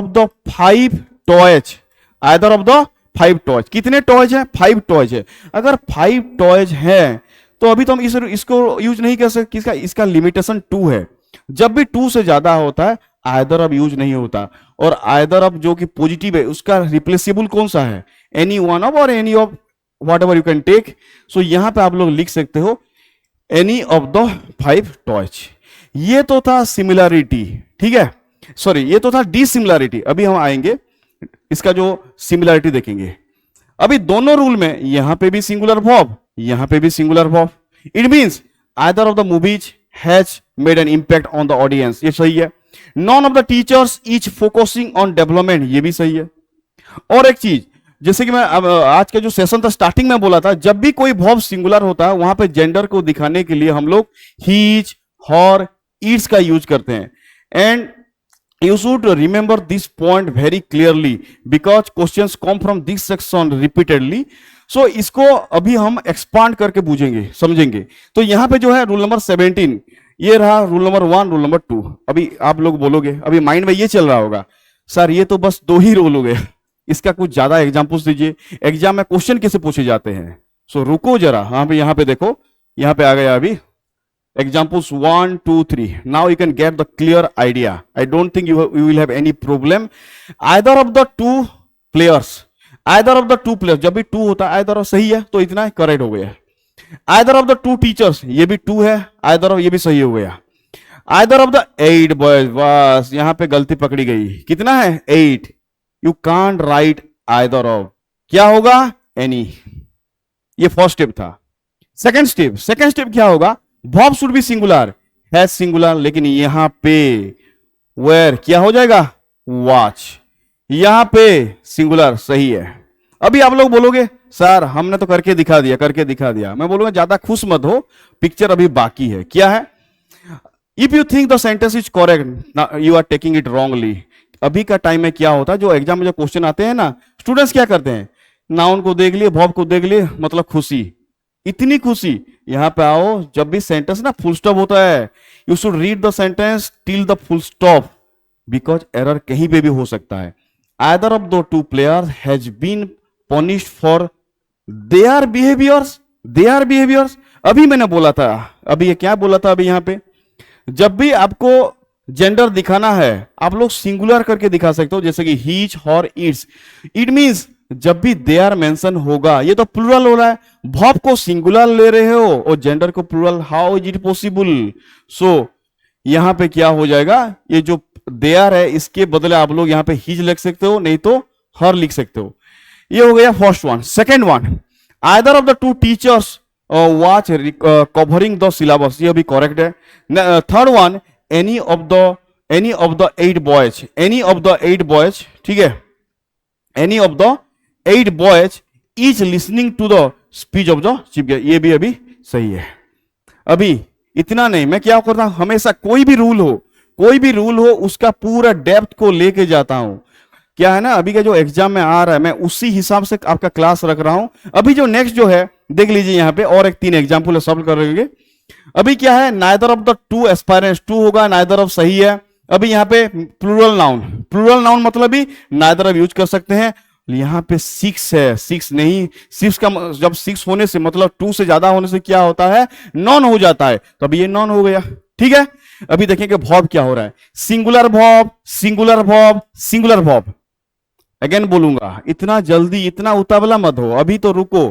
the 5 toys, either of the 5 toys. कितने टॉयज है, 5 टॉयज है। अगर 5 टॉयज है तो अभी तो हम इसको यूज नहीं कर सकते, इसका लिमिटेशन 2 है। जब भी 2 से ज्यादा होता है आइदर ऑफ यूज नहीं होता। और आइदर ऑफ जो कि पॉजिटिव है उसका रिप्लेसेबल कौन सा है, एनी वन ऑफ और any of, whatever you can take. So यहां पे आप लोग लिख सकते हो एनी ऑफ द 5 टॉयज। ये तो था सिमिलैरिटी, ठीक है, सॉरी ये तो था डिसिमिलैरिटी। अभी हम आएंगे इसका जो सिमिलैरिटी देखेंगे। अभी दोनों रूल में यहां पे भी सिंगुलर वर्ब, यहां पे भी singular verb. It means either of the movies has made an impact on the audience, ये सही है। Non of the teachers is focusing on development, ये भी सही है। और एक चीज, जैसे कि मैं आज का जो सेशन था स्टार्टिंग में बोला था, जब भी कोई वर्ब सिंगुलर होता है वहां पे जेंडर को दिखाने के लिए हम लोग हीज, हर, इट्स का यूज करते हैं। And you should remember this point very clearly because questions come from this section repeatedly. So इसको अभी हम एक्सपांड करके पूछेंगे, समझेंगे। तो यहां पे जो है रूल नंबर 17, ये रहा रूल नंबर 1, रूल नंबर 2। अभी आप लोग बोलोगे, अभी माइंड में ये चल रहा होगा, सर ये तो बस 2 ही रूल हो गए, इसका कुछ ज्यादा एग्जाम्पल्स दीजिए, एग्जाम में क्वेश्चन कैसे पूछे जाते हैं। सो रुको जरा, यहाँ पे देखो, यहाँ पे आ गया अभी examples 1 2 3. Now you can get the clear idea. I don't think you will have any problem. Either of the two players, जब भी 2 होता है either of सही है तो इतना करेक्ट हो गया। Either of the 2 teachers, ये भी 2 है, either of ये भी सही हो गया। Either of the 8 boys, बस यहां पे गलती पकड़ी गई, कितना है 8। You can't write either of, क्या होगा any। ये फर्स्ट स्टेप था। सेकेंड स्टेप क्या होगा, verb should be singular, has singular, लेकिन यहां पे वेयर क्या हो जाएगा, वॉच, यहां पे सिंगुलर सही है। अभी आप लोग बोलोगे सर हमने तो करके दिखा दिया, मैं बोलूंगा ज्यादा खुश मत हो, पिक्चर अभी बाकी है। क्या है, if you think the sentence is correct you are taking it wrongly. अभी का टाइम में क्या होता है, जो एग्जाम में जो क्वेश्चन आते हैं ना, स्टूडेंट्स क्या करते हैं, नाउन को देख लिए, वर्ब को देख लिए, मतलब खुशी, इतनी खुशी। यहां पे आओ, जब भी सेंटेंस ना फुल स्टॉप होता है, you should read the sentence till the full stop, because error कहीं पे भी हो सकता है। Either of the 2 players has been punished for their behaviours. अभी मैंने बोला था, अभी ये क्या बोला था, अभी यहां पे जब भी आपको जेंडर दिखाना है आप लोग सिंगुलर करके दिखा सकते हो, जैसे कि हीज और इट्स। इट मींस जब भी दे आर मेंशन होगा, ये तो प्लूरल हो रहा है, वर्ब को सिंगुलर ले रहे हो और जेंडर को plural, how is it possible. So यहां पे क्या हो जाएगा, ये जो दे आर है इसके बदले आप लोग यहां पे हीज लिख सकते हो, नहीं तो हर लिख सकते हो। ये हो गया first one. Second one, either of the 2 teachers was covering the syllabus, ये भी करेक्ट है। Third one, any of the 8 boys, ठीक है, any of the 8 boys is listening to the speech of the chief guest, ये भी अभी सही है। अभी इतना नहीं, मैं क्या करता हूं, हमेशा कोई भी रूल हो उसका पूरा डेप्थ को लेके जाता हूं। क्या है ना, अभी का जो एग्जाम में आ रहा है मैं उसी हिसाब से आपका क्लास रख रहा हूं। अभी जो नेक्स्ट जो है देख लीजिए, यहां पे और एक 3 एग्जाम्पल सॉल्व करेंगे। अभी क्या है, नाइदर ऑफ द 2 एस्पायरेंट्स, 2 होगा, नाइदर ऑफ सही है। अभी यहां पे प्लूरल नाउन मतलब भी नाइदर ऑफ यूज कर सकते हैं। यहां पे 6 है, 6 नहीं, 6 का जब 6 होने से मतलब 2 से ज्यादा होने से क्या होता है, नॉन हो जाता है, तो अभी ये नॉन हो गया, ठीक है। अभी देखेंगे वर्ब क्या हो रहा है, सिंगुलर वर्ब। अगेन बोलूंगा, इतना जल्दी इतना उतावला मत हो, अभी तो रुको।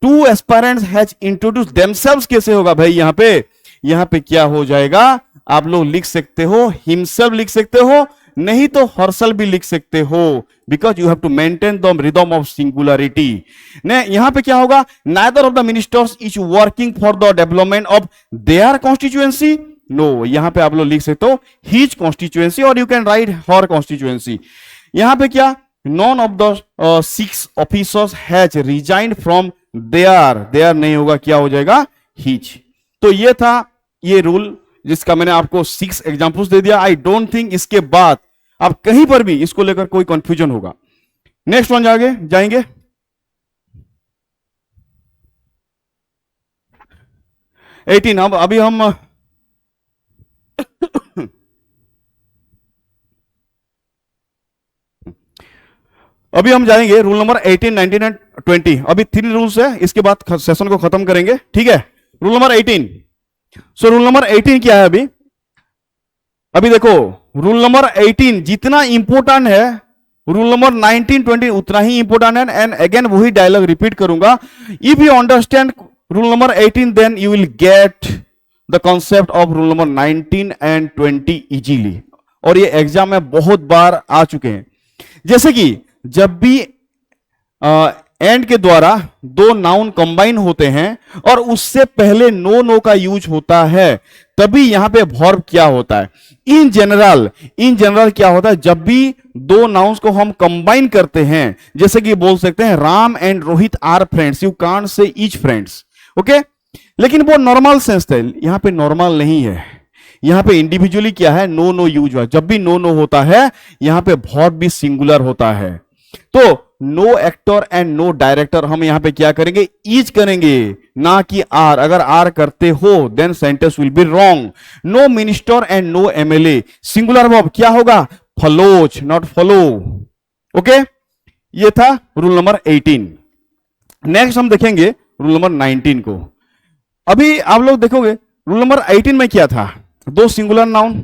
2 एस्पायरेंट्स हैज इंट्रोड्यूस देमसेल्व्स कैसे होगा भाई, यहां पे क्या हो जाएगा, आप लोग लिख सकते हो हिमसेल्फ लिख सकते हो, नहीं तो हर्सल भी लिख सकते हो, because you have to maintain the rhythm of singularity. यहां पे क्या होगा, neither of the ministers is working for the development of their constituency, no, यहां पे आप लोग लिख सकते हो हिज कॉन्स्टिट्यूएंसी और you can write her constituency. यहां पे क्या, none of the 6 officers has resigned from their, their नहीं होगा, क्या हो जाएगा, हिज। तो ये था ये रूल जिसका मैंने आपको 6 एग्जांपल्स दे दिया। आई डोंट थिंक इसके बाद आप कहीं पर भी इसको लेकर कोई कंफ्यूजन होगा। नेक्स्ट वन आगे जाएंगे। एटीन, अब अभी हम अभी हम जाएंगे रूल नंबर 18, 19 एंड 20। अभी 3 रूल्स है, इसके बाद सेशन को खत्म करेंगे, ठीक है। Rule number 18। So rule number 18 क्या है अभी, अभी देखो रूल नंबर 18 जितना इंपॉर्टेंट है रूल नंबर 19, 20 उतना ही इंपॉर्टेंट है। एंड अगेन वही डायलॉग रिपीट करूंगा, if you understand rule number 18 then you will get the concept of rule number 19 and 20 easily. और ये एग्जाम में बहुत बार आ चुके हैं। जैसे कि जब भी एंड के द्वारा 2 नाउन कंबाइन होते हैं और उससे पहले नो नो का यूज होता है, तभी यहां पे वर्ब क्या होता है। इन जनरल क्या होता है, जब भी 2 नाउन्स को हम कंबाइन करते हैं, जैसे कि बोल सकते हैं Ram and Rohit are friends, you can't say each friends, okay. लेकिन वो नॉर्मल सेंस है, यहां पे नॉर्मल नहीं है, यहां पे इंडिविजुअली क्या है, नो नो यूज हुआ। जब भी नो नो होता है यहां पे वर्ब भी सिंगुलर होता है। तो no actor and no director हम यहां पे क्या करेंगे, इज करेंगे, ना कि आर। अगर आर करते हो then sentence will be wrong. No minister and no MLA, singular verb क्या होगा, फॉलोज, नॉट फॉलो, ओके। ये था रूल नंबर 18। नेक्स्ट हम देखेंगे रूल नंबर 19 को। अभी आप लोग देखोगे रूल नंबर 18 में क्या था, 2 singular noun,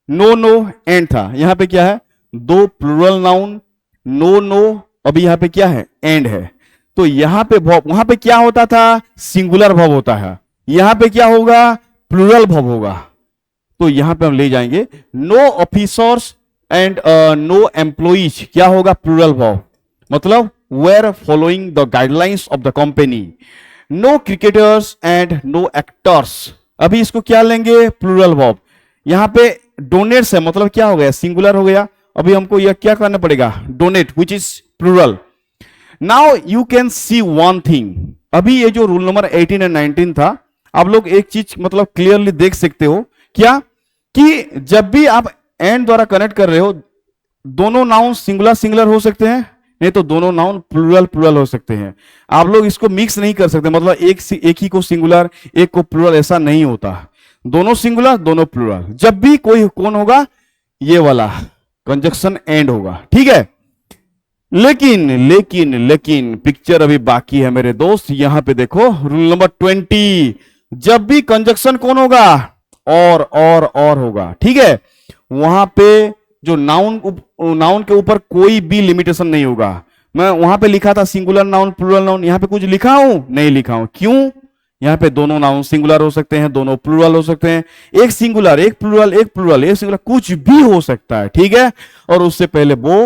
no no and था। यहां पे क्या है, 2 प्लूरल नाउन, नो नो, अभी यहां पे क्या है, एंड है। तो यहां पे वहां पे क्या होता था, सिंगुलर वर्ब होता है, यहां पे क्या होगा, प्लूरल वर्ब होगा। तो यहां पे हम ले जाएंगे no officers and no employees, क्या होगा, प्लूरल वर्ब, मतलब were following the guidelines of the company. No cricketers and no actors, अभी इसको क्या लेंगे, प्लूरल वर्ब। यहां पे डोनेट्स है, मतलब क्या हो गया, सिंगुलर हो गया। अभी हमको यह क्या करना पड़ेगा, donate which is plural. Now you can see one thing, अभी ये जो रूल नंबर 18 एंड 19 था, आप लोग एक चीज मतलब क्लियरली देख सकते हो, क्या कि जब भी आप एंड द्वारा कनेक्ट कर रहे हो, दोनों नाउन सिंगुलर सिंगुलर हो सकते हैं, नहीं तो दोनों नाउन प्लूरल प्लूरल हो सकते हैं। आप लोग इसको मिक्स नहीं कर सकते, मतलब एक ही को सिंगुलर एक को प्लूरल, ऐसा नहीं होता। दोनों सिंगुलर दोनों प्लूरल। जब भी कोई कौन होगा, ये वाला कंजक्शन एंड होगा, ठीक है। लेकिन लेकिन लेकिन पिक्चर अभी बाकी है मेरे दोस्त। यहां पे देखो रूल नंबर 20, जब भी कंजक्शन कौन होगा, और होगा, ठीक है। वहां पे जो नाउन के ऊपर कोई भी लिमिटेशन नहीं होगा। मैं वहां पे लिखा था सिंगुलर नाउन प्लूरल नाउन, यहां पे कुछ लिखा हूं, नहीं लिखा हूं, क्यों, यहां पे दोनों नाउन सिंगुलर हो सकते हैं, दोनों प्लूरल हो सकते हैं, एक सिंगुलर एक प्लूरल एक प्लूरल एक सिंगुलर, कुछ भी हो सकता है, ठीक है। और उससे पहले वो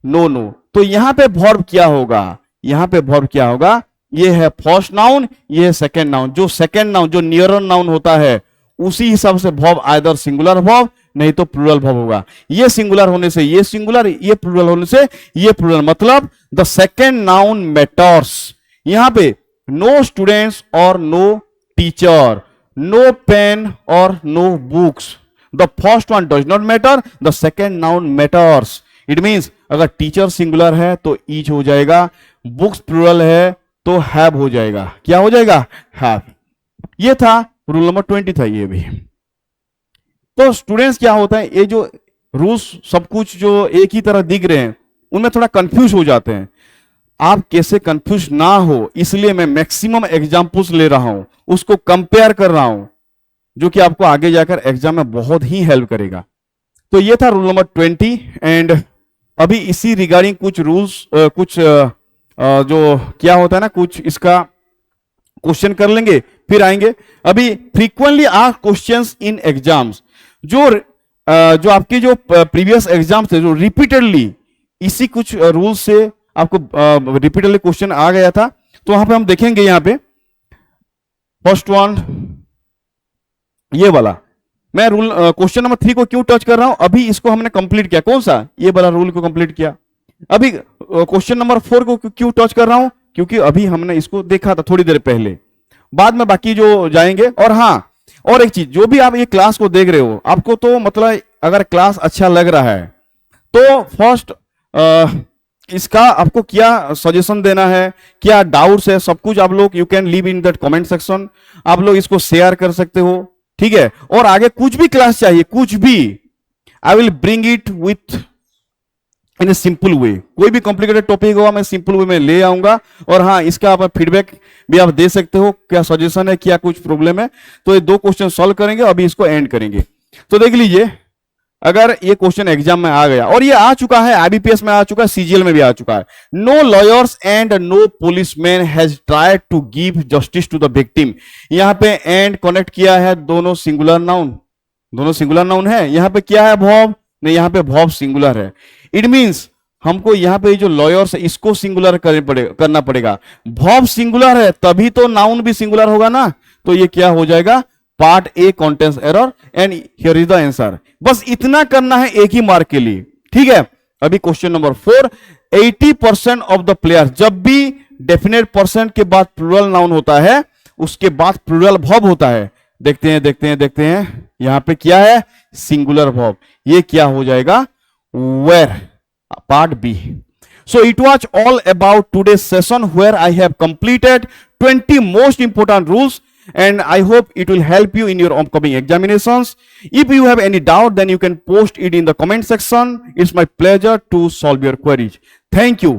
नो नो। तो यहां पे वर्ब क्या होगा, यहां पे वर्ब क्या होगा, ये है फर्स्ट नाउन, ये है सेकंड नाउन। जो सेकंड नाउन जो नियरर नाउन होता है उसी हिसाब से वर्ब आइदर सिंगुलर वर्ब नहीं तो प्लूरल वर्ब होगा। ये सिंगुलर होने से ये सिंगुलर, ये प्लूरल होने से ये प्लूरल, मतलब द सेकंड नाउन मैटर्स। यहां पे नो स्टूडेंट्स और नो टीचर, नो पेन और no books, the first one does not matter, the second noun matters. It means अगर टीचर सिंगुलर है तो ईच हो जाएगा, बुक्स प्लूरल है तो हैव हो जाएगा, क्या हो जाएगा, हैव। ये था रूल नंबर 20 था ये भी। तो स्टूडेंट्स क्या होता है, ये जो रूल्स सब कुछ जो एक ही तरह दिख रहे हैं उनमें थोड़ा कंफ्यूज हो जाते हैं। आप कैसे कंफ्यूज ना हो इसलिए मैं मैक्सिमम एग्जांपल्स ले रहा हूं, उसको कंपेयर कर रहा हूं, जो कि आपको आगे जाकर एग्जाम में बहुत ही हेल्प करेगा। तो ये था रूल नंबर 20। एंड अभी इसी रिगार्डिंग कुछ रूल्स जो क्या होता है ना, कुछ इसका क्वेश्चन कर लेंगे फिर आएंगे। अभी frequently asked questions in exams, जो आपके जो प्रीवियस एग्जाम थे, जो रिपीटेडली इसी कुछ रूल से आपको रिपीटेडली क्वेश्चन आ गया था, तो वहां पे हम देखेंगे। यहां पे फर्स्ट वन ये वाला, मैं रूल क्वेश्चन नंबर 3 को क्यों टच कर रहा हूं? अभी इसको हमने कंप्लीट किया, कौन सा, ये वाला रूल को कंप्लीट किया। अभी क्वेश्चन नंबर 4 को क्यों टच कर रहा हूं? क्योंकि अभी हमने इसको देखा था थोड़ी देर पहले, बाद में बाकी जो जाएंगे। और हाँ, और एक चीज, जो भी आप ये क्लास को देख रहे हो, आपको तो मतलब अगर क्लास अच्छा लग रहा है तो फर्स्ट इसका आपको क्या सजेशन देना है, क्या डाउट्स है, सब कुछ आप लोग you can leave in that comment section. आप लोग इसको शेयर कर सकते हो, ठीक है। और आगे कुछ भी क्लास चाहिए, कुछ भी, I will bring it with in a simple way. कोई भी कॉम्प्लिकेटेड टॉपिक होगा मैं सिंपल वे में ले आऊंगा। और हाँ, इसका आप फीडबैक भी आप दे सकते हो, क्या सजेशन है, क्या कुछ प्रॉब्लम है। तो ये 2 क्वेश्चन सॉल्व करेंगे, अभी इसको एंड करेंगे। तो देख लीजिए, अगर ये क्वेश्चन एग्जाम में आ गया, और ये आ चुका है, आईबीपीएस में आ चुका है, सीजीएल में भी आ चुका है। No lawyers and no policeman has tried to give justice to the victim. यहां पे एंड कनेक्ट किया है, दोनों सिंगुलर नाउन, दोनों सिंगुलर नाउन है। यहां पे क्या है, वर्ब, नहीं यहां पे वर्ब सिंगुलर है। इट मींस हमको यहां पे जो लॉयर्स है इसको सिंगुलर करना पड़ेगा। वर्ब सिंगुलर है तभी तो नाउन भी सिंगुलर होगा ना। तो ये क्या हो जाएगा, part A contains error and here is the answer. बस इतना करना है एक ही मार्क के लिए, ठीक है। अभी question number 4, 80% of the player, जब भी डेफिनेट पर्सन के बाद प्लूरल नाउन होता है उसके बाद प्लूरल वर्ब होता है। देखते हैं यहां पे क्या है, सिंगुलर वर्ब। ये क्या हो जाएगा, were, part B. So it was all about today's session where I have completed 20 most important rules, and I hope it will help you in your upcoming examinations. If you have any doubt, then you can post it in the comment section. It's my pleasure to solve your queries. Thank you.